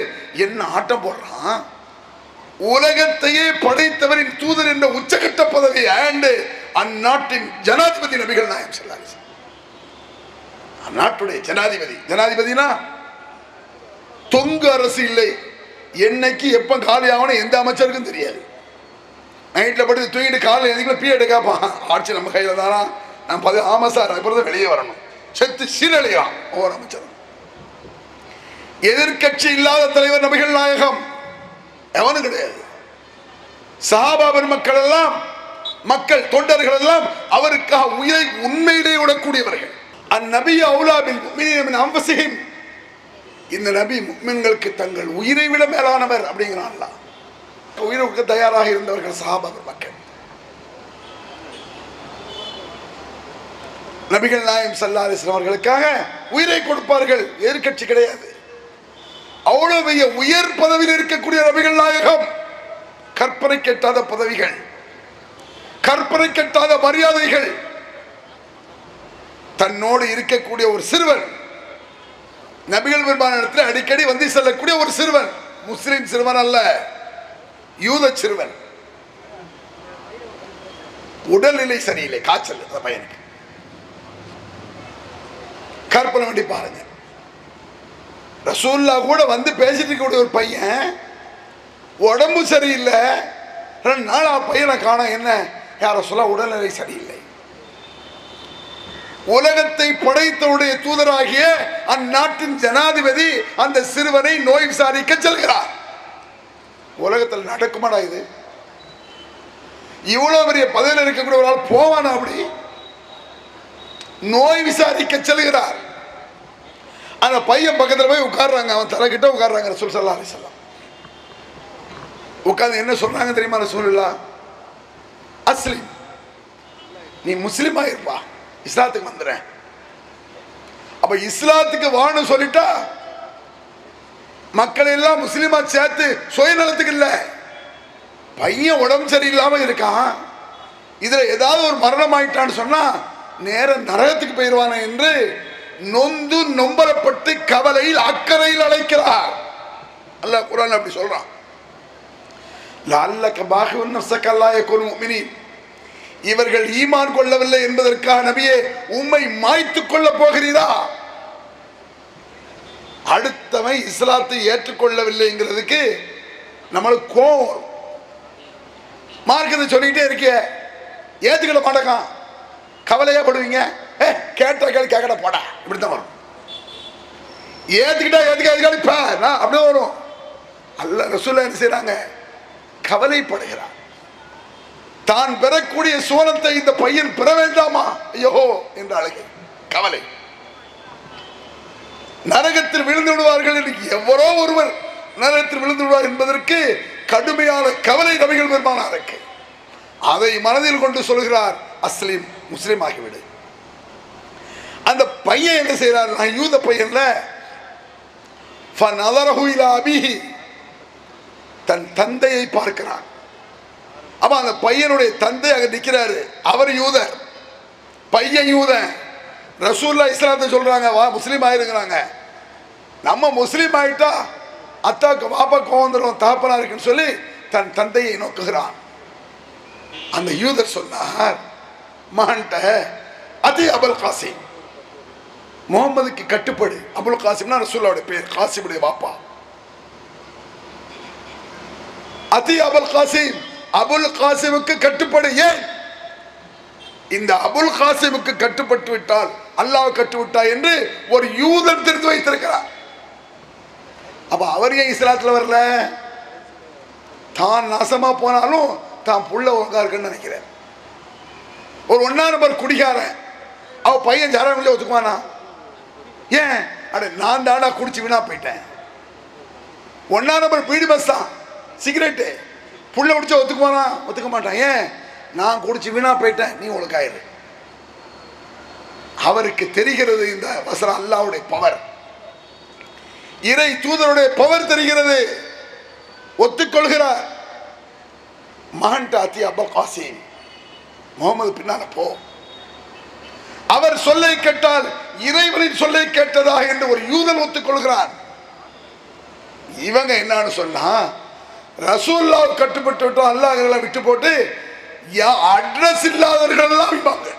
என்ன ஆட்டம் போடுறான். உலகத்தையே படைத்தவரின் தூதர் என்ற உச்சகட்ட பதவி ஆண்டு அந்நாட்டின் ஜனாதிபதி நபிகள் நாயகம் ஸல்லல்லாஹு அலைஹி வஸல்லம். அந்நாட்டுடைய ஜனாதிபதி. ஜனாதிபதினா தொங்கு அரசு இல்லை. என்னைக்கு எப்ப காலி ஆகணும் எந்த அமைச்சருக்கும் தெரியாது. நைட்ல படுத்து தூங்கிட்டு காலையில் எதுக்குள்ள பீரியட் கேட்பான், ஆட்சி நம்ம கையில தானா, நான் ஆமா சார் அப்புறம் வெளியே வரணும், செத்து சீரழியான் ஒவ்வொரு அமைச்சரும். எதிர்கட்சி இல்லாத தலைவர் நபிகள் நாயகம் எவனும் கிடையாது. சஹாபா பெருமக்கள் எல்லாம், மக்கள் தொண்டர்கள் எல்லாம் அவருக்காக உயிரை உண்மையிலே விடக்கூடியவர்கள். அந்நபி அவுலா பில் முஃமினீன மின் அன்ஃபுஸிஹிம், இந்த நபி முஃமின்களுக்கு தங்கள் உயிரை விட மேலானவர் அப்படிங்கிறான் அல்லாஹ். உயிருக்கு தயாராக இருந்தவர்கள் சஹாபா பெருமக்கள். நபிகள் நாயகம் ஸல்லல்லாஹு அலைஹி வஸல்லம் அவர்களுக்காக உயிரை கொடுப்பார்கள். எதிர்கட்சி கிடையாது. அவ்வளவு பெரிய உயர் பதவியில் இருக்கக்கூடிய நபிகள் நாயகம், கற்பனை கெட்டாத பதவிகள், கற்பனை கெட்டாத மரியாதைகள். தன்னோடு இருக்கக்கூடிய ஒரு சிறுவன், நபிகள் பெருமானிடத்தில் அடிக்கடி வந்து செல்லக்கூடிய ஒரு சிறுவன், முஸ்லிம் சிறுவன் அல்ல, யூத சிறுவன். உடல்நிலை சரியில்லை, காய்ச்சல் அந்த பையனுக்கு. கற்பனை பண்ணி பாருங்க. ரசூல்லா கூட வந்து பேசிட்டு இருக்கக்கூடிய ஒரு பையன் உடம்பு சரியில்லை, 2 நாளா பையனை காண, என்ன யார சொல்ல உடல்நிலை சரியில்லை. உலகத்தை படைத்தவுடைய தூதராகிய அந்நாட்டின் ஜனாதிபதி அந்த சிறுவனை நோய் விசாரிக்க செல்கிறார். உலகத்தில் நடக்குமாடா இது? இவ்வளவு பெரிய பதவியில் இருக்கக்கூடிய ஒரு ஆள் போவானா? அப்படி நோய் விசாரிக்க செல்கிறார். அந்த பையன் பக்கத்தில் போய் உட்கார்றாங்க, அவன் தலைக்கிட்ட உட்கார்றாங்க. ரசூல் ஸல்லல்லாஹு அலைஹி வஸல்லம் உட்கார்ந்து என்ன சொல்றாங்க தெரியுமா? ரசூலுல்லாஹ், அஸ்லிம், நீ முஸ்லிமா இருப்பா, இஸ்லாத்துக்கு வந்துடுறேன். அப்ப இஸ்லாத்துக்கு வான்னு சொல்லிட்டா மக்கள் எல்லாம் முஸ்லிமா சேர்த்து சுயநலத்துக்கு இல்ல, பையன் உடம்பு சரியில்லாம இருக்கான், இதுல ஏதாவது ஒரு மரணம் ஆயிட்டான்னு சொன்னா நேர நரகத்துக்கு போயிடுவானே என்று நொந்து நொம்பலப்பட்டு கவலையில் அக்கறையில் அழைக்கிறார். அல்லாஹ் குர்ஆன்ல அப்படி சொல்றான். லஅல்லக பாகிஉன் நஃப்ஸக அல்லா யகுனு முஃமினீன், இவர்கள் ஈமான் கொள்ளவில்லை என்பதற்காக நபியே உம்மை மாய்த்துக் கொள்ள போகிறீரா? அடுத்தவன் இஸ்லாத்தை ஏற்றுக்கொள்ளவில்லைங்கிறதுக்கு நம்மளுக்கு கோவம். மார்க்கத்தை சொல்லிக்கிட்டே இருக்கிய, ஏத்துக்கிட மாட்டேக்கான், கவலையா படுவீங்க. கேட்ட கேள்வி கேட்கட போடா, இப்படித்தான் வரும். ஏத்துக்கிட்டா ஏத்துக்காது அப்படியே வரும். அல்லாஹ் ரசூலுல்லாஹ் என்ன செய்றாங்க? கவலைப்படுகிறார். தான் பெறக்கூடிய சோனத்தை இந்த பையன் பெற வேண்டாமா ஐயோ என்ற அழகு கவலை. நரகத்தில் விழுந்து விடுவார்கள் என்று எவரோ ஒருவர் நரகத்தில் விழுந்து விடுவார் என்பதற்கு கடுமையான கவலை நபிகள் பெருமானாருக்கு. அதை மனதில் கொண்டு சொல்கிறார், அஸ்லிம், முஸ்லிம் ஆகிவிடு. அந்த பையன் என்ன செய்யறார்? யூத பையன்ல தன் தந்தையை பார்க்கிறான். அப்ப அந்த பையனுடைய தந்தை அங்க நிக்கிறாரு. அவர் யூதர், பையன் யூதன். ரசூலுல்லாஹ் இஸ்லாத்தை சொல்றாங்க, வா முஸ்லீம் ஆயிருக்கிறாங்க. நம்ம முஸ்லீம் ஆயிட்டா அத்தாக்கு பாப்பா கோவந்தரும் தாப்பனா இருக்குன்னு சொல்லி தன் தந்தையை நோக்குகிறான். அந்த யூதர் சொன்னார், மகன்ட்ட அது அபுல் காசிம், முகமதுக்கு கட்டுப்படு. அபுல் காசிம்னா ரசூலுல்லாஹ்வுடைய பேர், காசிமுடைய பாப்பா. அதி அபுல் காசிம், அபுல் காசிமுக்கு கட்டுப்படு. ஏன்? இந்த அபுல் காசிமுக்கு கட்டுப்பட்டு விட்டால் அல்லாஹ் கட்டுவிட்டா என்று ஒரு யூதன் தெரிந்து வைத்திருக்கிறார். அப்ப அவர் ஏன் இஸ்லாத்துல வரல? தான் நாசமா போனாலும் தான் புள்ள ஒழுங்கா இருக்குன்னு நினைக்கிறேன். ஒரு 1ஆம் நம்பர் குடிகாரன், அவ பையன் ஜாரங்களே ஒத்துக்குவானா? ஏன்? அட நான் தானா குடிச்சு வீணா போயிட்டேன். 1ஆம் நம்பர் பீடி பஸ் தான், சிகரெட்டு, புள்ள குடிச்சா ஒத்துக்குவானா? ஒத்துக்க மாட்டான். ஏன்? நான் குடிச்சு வீணா போயிட்டேன், நீ ஒழுங்காயிரு. அவருக்கு தெரிகிறது இந்த வசனம் அல்லாஹ்வுடைய பவர், இறை தூதருடைய பவர் தெரிகிறது. ஒத்துக்கொள்கிறார். மகன் அத்தி அபுல் காசிம், முகமது பின்னால போ, அவர் சொல்லை கேட்டால் இறைவனின் சொல்லை கேட்டதா என்று ஒரு யூதன் ஒத்துக்கொள்கிறார். இவங்க என்னன்னு சொன்னா, ரசூலுல்லாஹ் கட்டுப்பட்டு விட்டோம், அல்லாஹ்களை விட்டு போட்டு அட்ரஸ் இல்லாதவர்கள் எல்லாம் விப்பாங்க.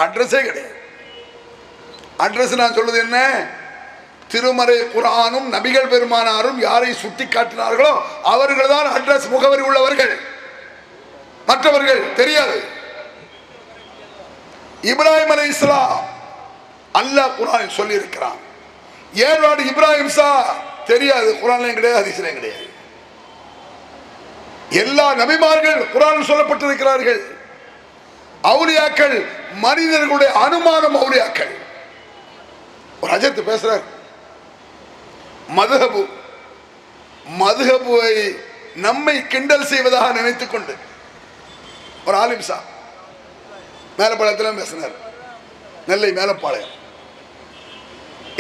அட்ரஸே கிடையாது. அட்ரஸ் நான் சொல்றது என்ன? திருமறை குர்ஆனும் நபிகள் பெருமானாரும் யாரை சுட்டி காட்டினார்களோ அவர்கள் தான் அட்ரஸ், முகவரி உள்ளவர்கள், மற்றவர்கள் தெரியாது. இப்ராஹிம் அலைஹிஸ்ஸலாம் அல்லாஹ் குர்ஆனில் சொல்லி இருக்கிறான். ஏழாடு இப்ராஹிம் சா தெரியாது, குர்ஆன்லயும் கிடையாது, ஹதீஸ்லயும் கிடையாது. எல்லா நபிமார்கள் குர்ஆனில் சொல்லப்பட்டிருக்கிறார்கள். அவுலியாக்கள் மனிதர்களுடைய அனுமானம். அவுலியாக்கள் ஒரு அஜத் பேசுறார், மதுஹபுவை நம்மை கிண்டல் செய்வதாக நினைத்துக் கொண்டு ஒரு ஆலிம் சா மேலப்பாளையத்தில் பேசினார், நெல்லை மேலப்பாளையம்.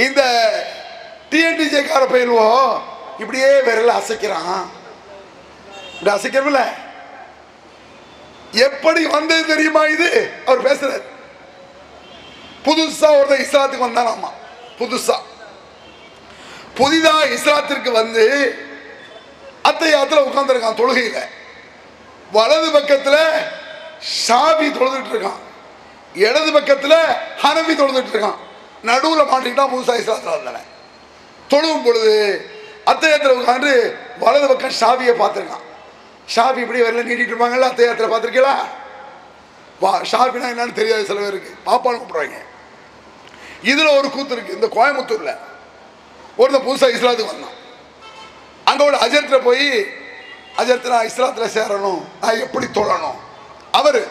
இந்த டிஎன்டிஜே கார பயில்வோ இப்படியே விரல அசைக்கிறான், இப்படி அசைக்கிறோம்ல, எப்படி வந்தது தெரியுமா? இது அவர் பேசுறார். புதுசா ஒருத்தர் இஸ்லாத்துக்கு வந்தானாமா, புதிதா இஸ்லாத்திற்கு வந்து அத்தையாத்துல உட்கார்ந்துருக்கான் தொழுகையில. வலது பக்கத்துல ஷாபி தொழுதுட்டு இருக்கான், இடது பக்கத்துல ஹனபி தொழுதுட்டு இருக்கான். நடுவுல மாட்டிக்கிட்டான் புதுசா இஸ்லாத்துல வந்தானே. தொழுவும் பொழுது அத்தையத்தில் உட்காந்து வலது பக்கம் ஷாபியை பார்த்துருக்கான். ஷாபி இப்படி வரல நீட்டிட்டு இருப்பாங்கல்ல, அத்தையத்தில் பார்த்துருக்கீங்களா? ஷாபினா என்னன்னு தெரியாது சில பேருக்கு, பாப்பான்னு கூப்பிடுவாங்க. இதுல ஒரு கூத்து இருக்கு. இந்த கோயம்புத்தூர்ல ஒருத்தன் புதுசா இஸ்லாத்துக்கு வந்தான். அங்க உள்ள அஜர்த்துல போய், அஜர்த்து நான் இஸ்லாத்துல சேரணும், நான் எப்படி தொழணும்? அவரு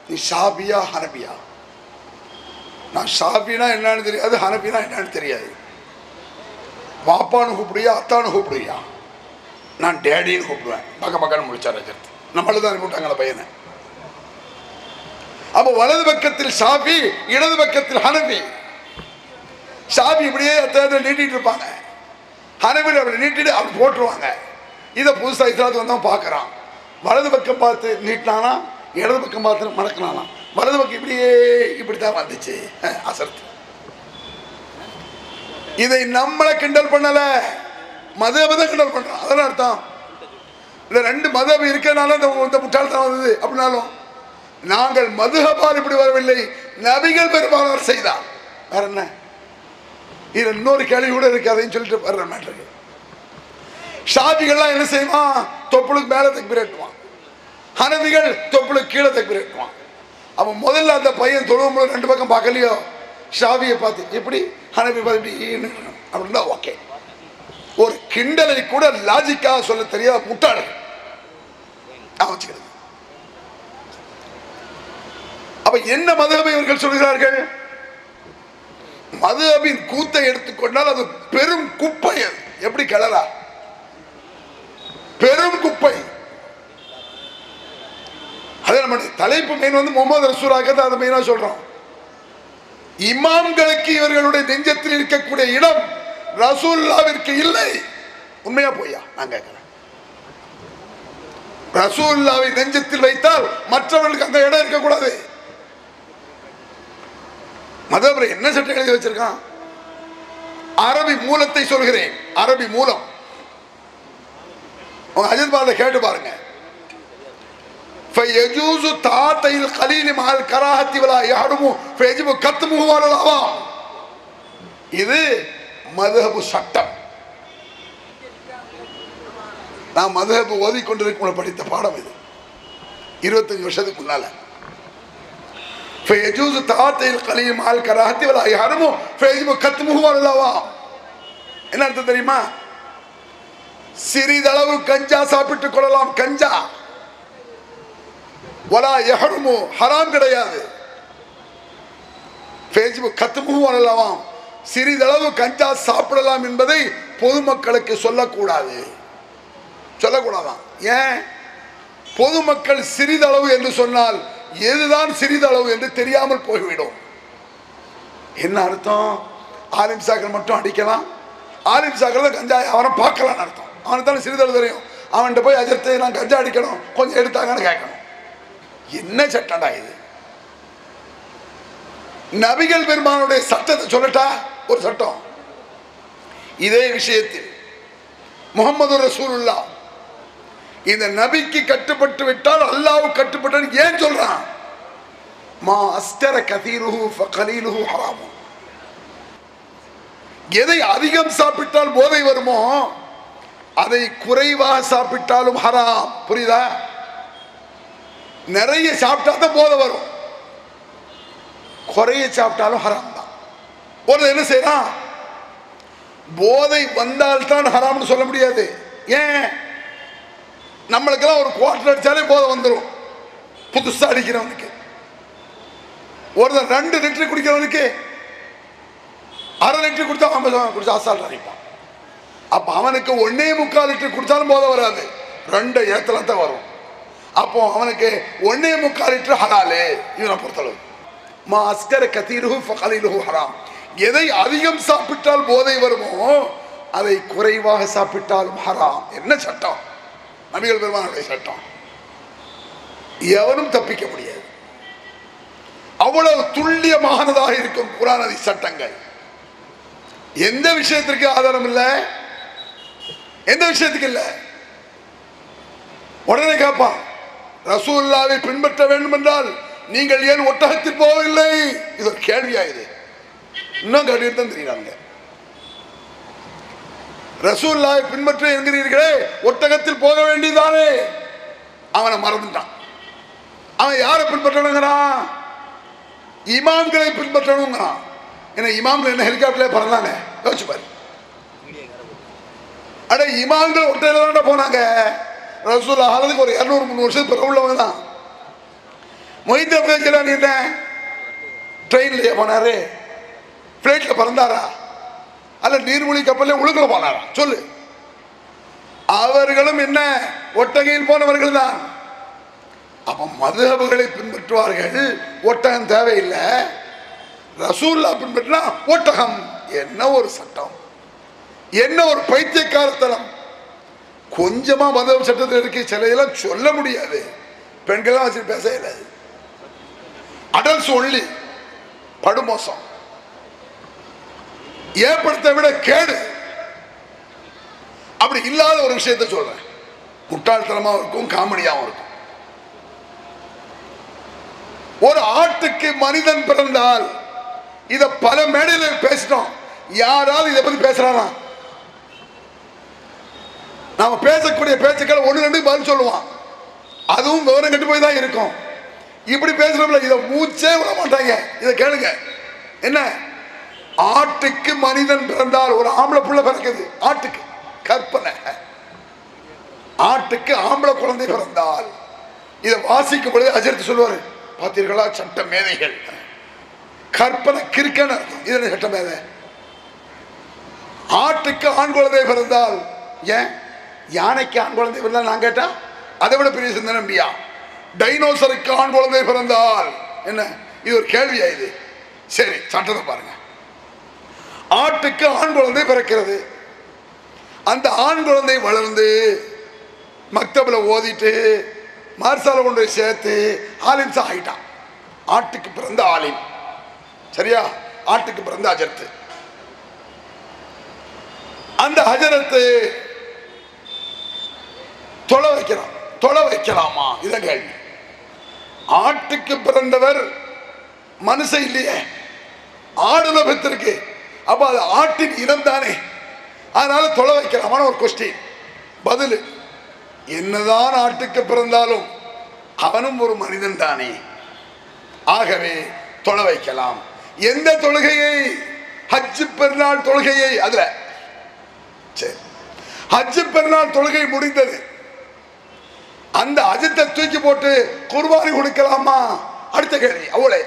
நீ ஷாபியா ஹனபியா? நான் ஷாபினா என்னன்னு தெரியாது, ஹனபினா என்னன்னு தெரியாது. பாப்பான்னு கூப்பிடுறியா அத்தான்னு கூப்பிடுறியா? நான் டேடின்னு கூப்பிடுவேன். பக்க பக்கன்னு முடிச்சார் அஜர்த்து. நம்மளதான் அனுப்பிவிட்டாங்களா பையனை. அப்ப வலது பக்கத்தில் ஷாபி, இடது பக்கத்தில் ஹனபி. ஷாபி இப்படியே அத்தையத்தில் நீட்டிட்டு இருப்பாங்க, ஹனபில் அப்படி நீட்டிட்டு அப்படி போட்டுருவாங்க. இதை புதுசாக இஸ்லாத்துக்கு வந்தவன் பார்க்குறான். வலது பக்கம் பார்த்து நீட்டினானா, இடது பக்கம் பார்த்து மடக்கினானா. வலது பக்கம் இப்படியே இப்படித்தான் வந்துச்சு அசர்த்து. இதை நம்மளை கிண்டல் பண்ணல, மதபதான் கிண்டல் பண்றான். அதெல்லாம் அர்த்தம் இந்த ரெண்டு மதம் இருக்கிறனால இந்த முட்டாள்தான் வந்தது. அப்படின்னாலும் நாங்கள் மதுஹபால் இப்படி வரவில்லை, நபிகள் பெருமானார் செய்தார். வேற என்ன? இது இன்னொரு கேள்வி கூட இருக்கு, அதையும் சொல்லிட்டு வர்ற மேட்டருக்கு. ஷாபிகள்லாம் என்ன செய்வான்? தொப்புளுக்கு மேல தக்பீரேட்டுவான். ஹனபிகள் தொப்புளுக்கு கீழே தக்பீரேட்டுவான். அப்ப முதல்ல அந்த பையன் தொழுவும் ரெண்டு பக்கம் பார்க்கலையோ, ஷாபியை பார்த்து எப்படி, ஹனபி பார்த்து அப்படின்னா ஓகே. ஒரு கிண்டலை கூட லாஜிக்காக சொல்ல தெரியாத முட்டாள் வச்சுக்கிறது. அப்ப என்ன மதுஹபை இவர்கள் சொல்கிறார்கள்? மதுஹபின் கூத்தை எடுத்துக்கொண்டால் அது பெரும் குப்பை. அது எப்படி கிளறா? பெரும் குப்பை. அதே நம்ம தலைப்பு மெயின் வந்து முகமது ரசூலாக அதை மெயினா சொல்றோம். இமாம்களுக்கு இவர்களுடைய நெஞ்சத்தில் இருக்கக்கூடிய இடம் ரசூலுல்லாஹ்விற்கு இல்லை. உண்மையா போய்யா? நான் கேட்கிறேன். ரசூலுல்லாஹ்வை நெஞ்சத்தில் வைத்தால் மற்றவர்களுக்கு அந்த இடம் இருக்கக்கூடாது. மதபுரை என்ன சட்டம் எழுதி வச்சிருக்கான்? அரபி மூலத்தை சொல்கிறேன், அரபி மூலம். அஜித் பால கேட்டு பாருங்க. فيجوز تعاطي القليل مع الكراهة ولا يحرم فيجب كتمه على العوام. இது மதுஹப் சட்டம். நான் மதுஹப் ஓதிக்கொண்டிருக்கும் படித்த பாடம் இது 25 வருஷத்துக்கு முன்னால. فيجوز تعاطي القليل مع الكراهة ولا يحرم فيجب كتمه على العوام. என்ன அர்த்தம் தெரியுமா? சிறிதளவு கஞ்சா சாப்பிட்டுக் கொள்ளலாம். கஞ்சா வலா யஹ்ருமு, ஹராம் கிடையாது. ஃபேஸ்புக் கத்துமு வரலாம், சிறிதளவு கஞ்சா சாப்பிடலாம் என்பதை பொதுமக்களுக்கு சொல்லக்கூடாது. சொல்லக்கூடாதான். ஏன்? பொதுமக்கள் சிறிதளவு என்று சொன்னால் எதுதான் சிறிதளவு என்று தெரியாமல் போய்விடும். என்ன அர்த்தம்? ஆலிம் சாக்கள் மட்டும் அடிக்கலாம், ஆலிம் சாக்கள் கஞ்சா அவனை பார்க்கலாம் அர்த்தம். அவனுக்கு தானே சிறிதளவு தெரியும். அவன்கிட்ட போய் அஜர்த்தை நான் கஞ்சா அடிக்கணும், கொஞ்சம் எடுத்தாங்கன்னு கேட்கணும். என்ன சட்டம்டா இது? நபிகள் பெருமானுடைய சட்டத்தை சொல்லட்டா ஒரு சட்டம். இதே விஷயத்தில் முஹம்மது ரசூலுல்லாஹ் இந்த நபிக்கு கட்டுப்பட்டு விட்டால் அல்லாஹ்வு கட்டுப்பட்டு ஏன் சொல்றான்? மா அஸ்கர கதீருஹு ஃபகலீலுஹு ஹராம். எதை அதிகம் சாப்பிட்டால் போதை வருமோ அதை குறைவாக சாப்பிட்டாலும் ஹராம். புரியுதா? நிறைய சாப்பிட்டா தான் போதை வரும், குறைய சாப்பிட்டாலும் ஹராம் தான். ஒரு என்ன செய்யறான்? போதை வந்தால் தான் ஹராம்னு சொல்ல முடியாது. ஏன்? நம்மளுக்கெல்லாம் ஒரு குவார்டர் அடிச்சாலே போதை வந்துடும். புதுசா அடிக்கிறவனுக்கு, ஒரு 2 லிட்டர் குடிக்கிறவனுக்கு 1/2 லிட்டர் குடிச்சா அவன் குடிச்சா அசால்ட் அடிப்பான். அப்ப அவனுக்கு 1.25 லிட்டர் குடிச்சாலும் போதை வராது, 2 இடத்துல தான் வரும். அப்போ அவனுக்கு 1.25 லிட்டர் ஹலாலு. இவனை பொறுத்தளவு மா அஸ்கர கதீருஹு ஃபகலீலுஹு ஹராம். எதை அதிகம் சாப்பிட்டால் போதை வருமோ அதை குறைவாக சாப்பிட்டாலும் ஹராம். என்ன சட்டம்? நபிகள் பெருமானுடைய சட்டம். எவனும் தப்பிக்க முடியாது. அவ்வளவு துல்லியமானதாக இருக்கும் குர்ஆன் ஹதீஸ் சட்டங்கள். எந்த விஷயத்திற்கு ஆதாரம் இல்லை, எந்த விஷயத்துக்கு இல்லை. உடனே கேட்பான், ரசூலுல்லாஹ்வை பின்பற்ற வேண்டும் என்றால் நீங்கள் ஏன் ஒட்டகத்தில் போகவில்லை? இது ஒரு கேள்வியா? இது இன்னும் கேட்டு தான் தெரியுறாங்க. ரசூலுல்லாஹை பின்பற்ற என்கிறீர்களே, ஒட்டகத்தில் போக வேண்டியதானே? அவனை மறந்துட்டான். அவன் யாரை பின்பற்றணுங்கிறான்? இமாம்களை பின்பற்றணுங்கிறான். ஏன்னா இமாம்கள் என்ன ஹெலிகாப்டர்ல பறந்தாங்க? யோசிச்சு பாரு. அட இமாம்கள் ஒட்டையில தான் போனாங்க. ரசூலுல்லாஹ் ஆகிறதுக்கு ஒரு 200-300 வருஷத்துக்கு பிறகு உள்ளவங்க தான். மொஹிதீன் அப்துல் ஜிலானி என்ன ட்ரெயின்லயே போனாரு? பிளைட்ல பறந்தாரா? அல்ல நீர்மூழ்கி கப்பல்ல உழுக்குல போனாரா? சொல்லு. அவர்களும் என்ன ஒட்டகையில் போனவர்கள் தான். அப்ப மதுஹபுகளை பின்பற்றுவார்கள். ஒட்டகம் தேவையில்லை. ரசூலுல்லாஹ் பின்பற்றினா ஒட்டகம். என்ன ஒரு சட்டம், என்ன ஒரு பைத்தியக்காரத்தனம். கொஞ்சமா மதுஹப் சட்டத்தில் இருக்கு. சில இதெல்லாம் சொல்ல முடியாது. பெண்கள்லாம் வச்சு பேச இயலாது. Adults only. படுமோசம், ஏற்படுத்த விட கேடு. அப்படி இல்லாத ஒரு விஷயத்தை சொல்றேன். முட்டாள்தனமாவும் இருக்கும், காமெடியாவும் இருக்கும். ஒரு ஆட்டுக்கு மனிதன் பிறந்தால், இத பல மேடையில் பேசிட்டோம். யாராவது இதை பத்தி பேசுறானா? நாம பேசக்கூடிய பேச்சுக்கள் 1-2 பதில் சொல்லுவான். அதுவும் விவரம் கட்டு போய் தான் இருக்கும். இப்படி பேசுறோம்ல, இதை மூச்சே விட மாட்டாங்க. இதை கேளுங்க. என்ன? ஆட்டுக்கு மனிதன் பிறந்தால், ஒரு ஆம்பளை புள்ள பிறக்குது ஆட்டுக்கு. கற்பனை. ஆட்டுக்கு ஆம்பளை குழந்தை பிறந்தால், இதை வாசிக்கும் பொழுது அஜர்த்து சொல்லுவாரு, பார்த்தீர்களா சட்ட மேதைகள். கற்பனை கிறுக்கன்னு அர்த்தம். இது சட்ட மேதை. ஆட்டுக்கு ஆண் குழந்தை பிறந்தால், ஏன் யானைக்கு ஆண் குழந்தை பிறந்தால் நான் கேட்டா அதை விட பெரிய சிந்தனை நம்பியா? டைனோசருக்கு ஆண் குழந்தை பிறந்தால் என்ன? இது ஒரு கேள்வியா இது? சரி, சட்டத்தை பாருங்க. ஆட்டுக்கு ஆண் குழந்தை பிறக்கிறது. அந்த ஆண் குழந்தை வளர்ந்து மக்தபில் ஓதிட்டு மார்சால கொண்டு போய் சேர்த்து ஆலிம்சா ஆயிட்டான். ஆட்டுக்கு பிறந்த ஆலிம். சரியா? ஆட்டுக்கு பிறந்த அஜரத்து. அந்த அஜரத்து தொலை வைக்கிறான். தொலை வைக்கலாமா? இத கேள்வி. ஆட்டுக்கு பிறந்தவர் மனுஷன் இல்லையே, ஆடுல பெற்றிருக்கு. அப்ப அது ஆட்டின் இனம் தானே, அதனால தொலை வைக்கலாமான ஒரு கொஸ்டின். பதில், என்னதான் ஆட்டுக்கு பிறந்தாலும் அவனும் ஒரு மனிதன் தானே, ஆகவே தொலை வைக்கலாம். எந்த தொழுகையை? ஹஜ் பெருநாள் தொழுகையை. அதுல சரி, ஹஜ் பெருநாள் தொழுகை முடிந்தது. அந்த அஜத்தை தூக்கி போட்டு குர்பானி கொடுக்கலாமா? அடுத்த கேள்வி. அவளை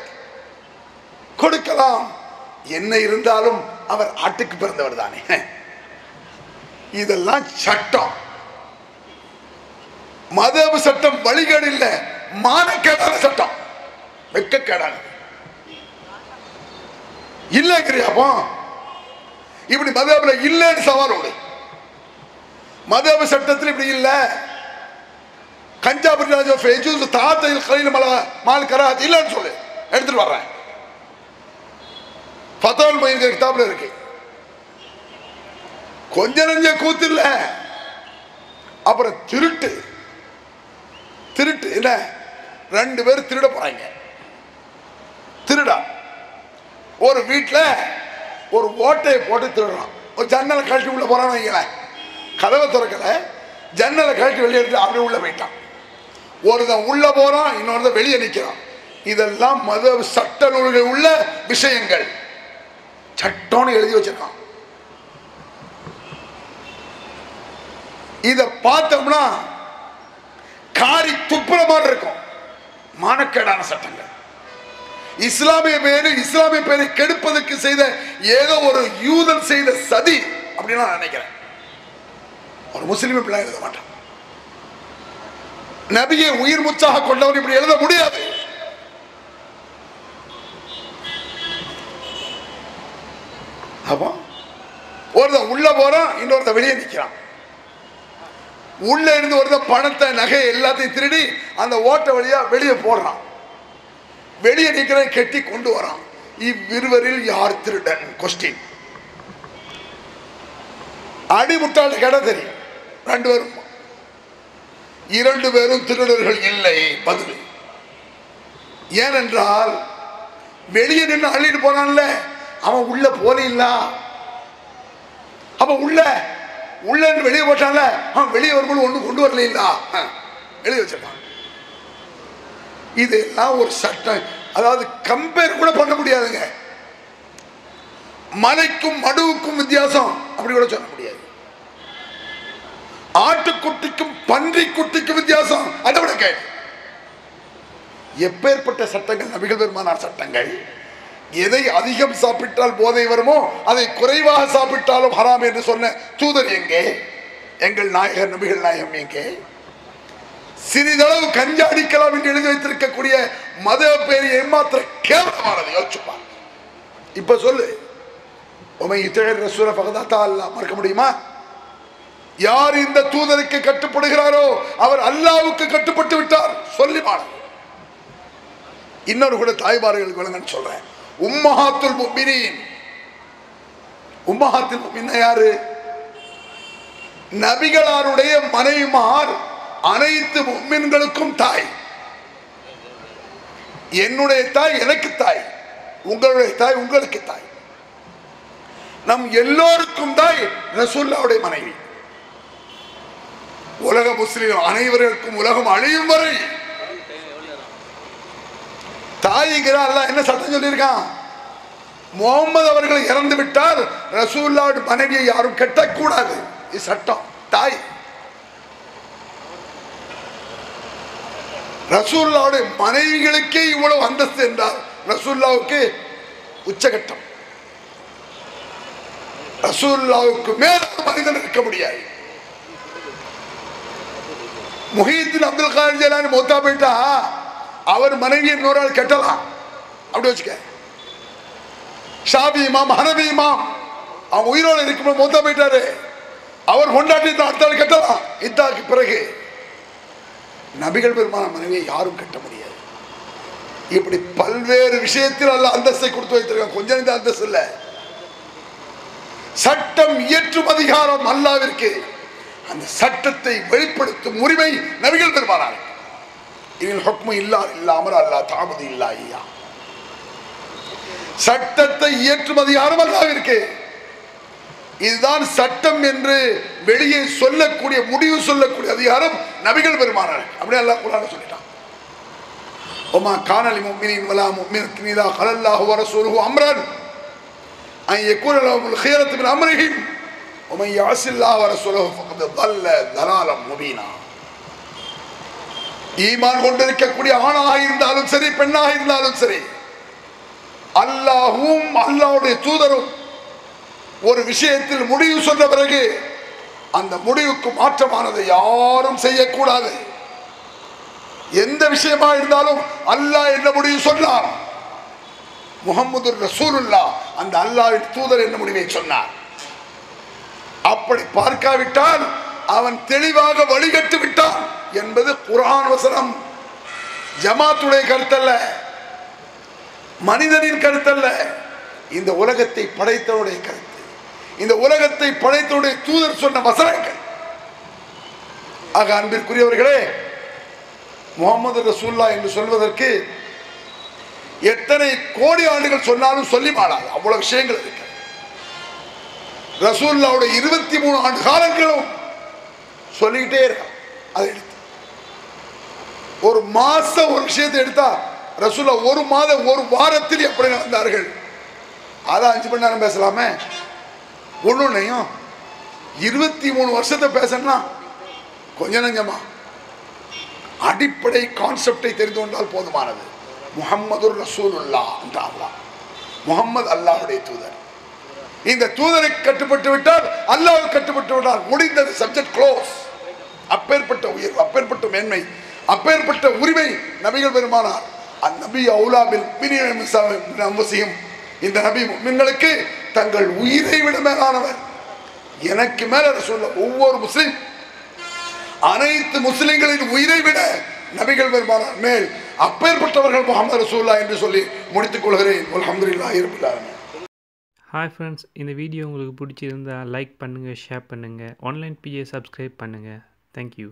கொடுக்கலாம். என்ன இருந்தாலும் அவர் ஆட்டுக்கு பிறந்தவர் தானே. இதெல்லாம் சட்டம், மதபு சட்டம். வழிகேடு இல்ல, மானக்கேடான சட்டம், வெட்கக்கேடான. இல்லைங்கிறியாப்போ இப்படி மதபுல இல்லைன்னு சவாலோடு. மதபு சட்டத்தில் இப்படி இல்ல. கஞ்சாபுரி தாத்தையில் கலையில் மால் கராத் இல்லைன்னு சொல்லு, எடுத்துட்டு வர்றேன். ஃபத்வால் முயின் கிதாப்ல இருக்கு. கொஞ்ச நெஞ்ச கூத்து இல்ல. அப்புறம் திருட்டு. திருட்டு என்ன? 2 பேர் திருட போறாங்க. திருடா ஒரு வீட்டுல ஒரு ஓட்டையை போட்டு திருடுறான். ஒரு ஜன்னலை கழட்டி உள்ள போறான்னு வைங்களேன். கதவை திறக்கல, ஜன்னலை கழட்டி வெளியே எடுத்து அப்படியே உள்ள போயிட்டான். ஒருத்தன் உள்ள போறான், இன்னொருத்தன் வெளியே நிற்கிறான். இதெல்லாம் மத சட்ட நூல்கள் உள்ள விஷயங்கள். சட்டம்னு எழுதி வச்சிருக்கான். இத பார்த்தோம்னா காரி துப்புற மாதிரி இருக்கும். மானக்கேடான சட்டங்கள். இஸ்லாமிய பேரை கெடுப்பதற்கு செய்த ஏதோ ஒரு யூதன் செய்த சதி அப்படின்னு நான் நினைக்கிறேன். ஒரு முஸ்லிம் பிள்ளை எழுத மாட்டான். நபியை உயிர் முச்சாக கொண்டவன் இப்படி எழுத முடியாது. அப்போ ஒருத்தன் உள்ள போறான், இன்னொருத்தன் வெளியே நிற்கிறான். உள்ள இருந்து ஒருத்தன் பணத்தை நகை எல்லாத்தையும் திருடி அந்த ஓட்ட வழியா வெளியே போடுறான். வெளியே நிற்கிற கெட்டி கொண்டு வரான். இவ்விருவரில் யார் திருடன்? கொஸ்டின். அடிமுட்டாள கடை தெரியும். 2 பேரும் திருடர்கள் இல்லை. பதில். ஏனென்றால் வெளியே நின்று அள்ளிட்டு போனான்ல, அவன் உள்ள போல இல்ல. அப்ப உள்ள உள்ள இருந்து வெளியே போட்டான்ல, அவன் வெளியே வரும்போது ஒண்ணு கொண்டு வரலீங்களா, வெளியே வச்சிருக்கான். இதெல்லாம் ஒரு சட்டம். அதாவது கம்பேர் கூட பண்ண முடியாதுங்க. மலைக்கும் மடுவுக்கும் வித்தியாசம் அப்படி கூட சொல்ல முடியாது. ஆட்டுக்குட்டிக்கும் பன்றி குட்டிக்கும் வித்தியாசம் அதை விட கேள்வி. எப்பேற்பட்ட சட்டங்கள் நபிகள் பெருமானார் சட்டங்கள். எதை அதிகம் சாப்பிட்டால் போதை வருமோ அதை குறைவாக சாப்பிட்டாலும் ஹராம் என்று சொன்ன தூதர் எங்கே? எங்கள் நாயகர் நபிகள் நாயகம் எங்கே? சிறிதளவு கஞ்சா அடிக்கலாம் என்று எழுதி வைத்திருக்கக்கூடிய மத பேரை ஏமாத்திர கேவலமானது. யோசிச்சுப்பார். இப்ப சொல்லு, மறக்க முடியுமா? யார் இந்த தூதருக்கு கட்டுப்படுகிறாரோ அவர் அல்லாவுக்கு கட்டுப்பட்டு விட்டார். சொல்லி மாணவர். இன்னொரு கூட தாய்மார்களுக்கு விளங்கன்னு சொல்றேன். உம்மஹாத்துல் முஃமினீன். உம்மஹாத்துல் முஃமினீன் யாரு? நபிகளாருடைய மனைவிமார் அனைத்து முஃமின்களுக்கும் தாய். என்னுடைய தாய் எனக்கு தாய், உங்களுடைய தாய் உங்களுக்கு தாய். நம் எல்லோருக்கும் தாய் ரசூலுல்லாஹ்வுடைய மனைவி. உலக முஸ்லிம் அனைவருக்கும் உலகம் அழியும் வரை தாய்ங்கிற அல்லாஹ் என்ன சட்டம் சொல்லியிருக்கான்? முகமது அவர்கள் இறந்து விட்டால் ரசூலுல்லாஹ்வுடைய மனைவியை யாரும் கட்டக்கூடாது. இது சட்டம். தாய் ரசூலுல்லாஹ்வுடைய மனைவிகளுக்கே இவ்வளவு அந்தஸ்து என்றால் ரசூலுல்லாஹ்வுக்கு உச்சகட்டம். ரசூலுல்லாஹ்வுக்கு மேல மனிதன் இருக்க முடியாது. முஹிதீன் அப்துல் காதிர் ஜிலானி மௌத்தா போயிட்டா அவர் மனைவியை இன்னொரு ஆள் கட்டலாம். அப்படி வச்சுக்க. ஷாபி இமாம், ஹனபி இமாம் அவன் உயிரோடு இருக்கும்போது மௌத்தா போயிட்டாரு, அவர் கொண்டாட்டி அடுத்த ஆள் கட்டலாம். இத்தாக்கு பிறகு நபிகள் பெருமான மனைவியை யாரும் கட்ட முடியாது. இப்படி பல்வேறு விஷயத்தில் அல்ல அந்தஸ்தை கொடுத்து வைத்திருக்கான். கொஞ்சம் இந்த அந்தஸ்து இல்ல. சட்டம் இயற்றும் அதிகாரம் அல்லாவிற்கு. அந்த சட்டத்தை வெளிப்படுத்தும் உரிமை நபிகள் பெருமானார். இதில் ஹுக்மு இல்லா இல்லாமல் அல்லா தாமது இல்லா ஐயா. சட்டத்தை இயற்றும் அதிகாரம் அல்லாவிற்கு. இதுதான் சட்டம் என்று வெளியே சொல்லக்கூடிய முடிவு சொல்லக்கூடிய அதிகாரம் நபிகள் பெருமானார். அப்படி அல்லாஹ் குர்ஆன்ல சொல்லிட்டான். ஒமா கானலி முஃமினின் வலா முஃமினத்தின் இதா ഖலல்லாஹு வ ரசூலுஹு அம்ரன் அன் யகூன லஹுல் ഖியரத்து மின் அம்ரிஹிம் ومن يعص الله ورسوله فقد ضل ضلالا مبينا. ஈமான் கொண்டிருக்கக்கூடிய ஆணாக இருந்தாலும் சரி பெண்ணாக இருந்தாலும் சரி, அல்லாஹ்வும் அல்லாஹ்வுடைய தூதரும் ஒரு விஷயத்தில் முடிவு சொன்ன பிறகு அந்த முடிவுக்கு மாற்றமானதை யாரும் செய்யக்கூடாது. எந்த விஷயமா இருந்தாலும் அல்லாஹ் என்ன முடிவு சொன்னார், முஹம்மது ரசூலுல்லாஹ் அந்த அல்லாஹ்வின் தூதர் என்ன முடிவை சொன்னார். அப்படி பார்க்காவிட்டால் அவன் தெளிவாக வழிகட்டு விட்டான் என்பது குர்ஆன் வசனம். ஜமாத்துடைய கருத்தல்ல, மனிதனின் கருத்தல்ல, இந்த உலகத்தை படைத்தவருடைய கருத்து. இந்த உலகத்தை படைத்தவருடைய தூதர் சொன்ன வசனங்கள். ஆக அன்பிற்குரியவர்களே, முஹம்மது ரசூலுல்லாஹ் என்று சொல்வதற்கு எத்தனை கோடி ஆண்டுகள் சொன்னாலும் சொல்லி மாறாது. அவ்வளவு விஷயங்கள் இருக்கு. ரசூலுல்லாஹ்வுடைய 23 ஆண்டு காலங்களும் சொல்லிக்கிட்டே இருக்கான். அதை எடுத்து ஒரு மாசம் ஒரு விஷயத்தை எடுத்தா ரசூலுல்லாஹ் ஒரு மாதம் ஒரு வாரத்தில் எப்படி நடந்தார்கள் அதை 5 மணி நேரம் பேசலாமே. ஒண்ணுனையும் 23 வருஷத்தை பேசணும்னா கொஞ்ச நஞ்சமா அடிப்படை கான்செப்டை தெரிந்து கொண்டால் போதுமானது. முஹம்மது ரசூலுல்லாஹ் என்றால் முஹம்மது அல்லாஹ்வுடைய தூதர். இந்த தூதருக்கு கட்டுப்பட்டு விட்டால் அல்லாஹ்வுக்கு கட்டுப்பட்டு விட்டால் முடிந்தது. Subject close. அப்பேற்பட்ட உயர்வு, அப்பேற்பட்ட மேன்மை, அப்பேற்பட்ட உரிமை நபிகள் பெருமானார். அந்நபி அவுலா பில் முஃமினீன. இந்த நபி முஃமின்களுக்கு தங்கள் உயிரை விட மேலானவர். எனக்கு மேல ரசூலுல்லாஹ் ஒவ்வொரு முஸ்லிம் அனைத்து முஸ்லிம்களின் உயிரை விட நபிகள் பெருமானார் மேல் அப்பேற்பட்டவர்கள் முஹம்மது ரசூலுல்லாஹ் என்று சொல்லி முடித்துக் கொள்கிறேன். அல்ஹம்துலில்லாஹி ரப்பில் ஆலமீன். ஹாய் ஃப்ரெண்ட்ஸ், இந்த வீடியோ உங்களுக்கு பிடிச்சிருந்தால் லைக் பண்ணுங்கள், ஷேர் பண்ணுங்கள், ஆன்லைன் பிஜே சப்ஸ்கிரைப் பண்ணுங்கள். தேங்க்யூ.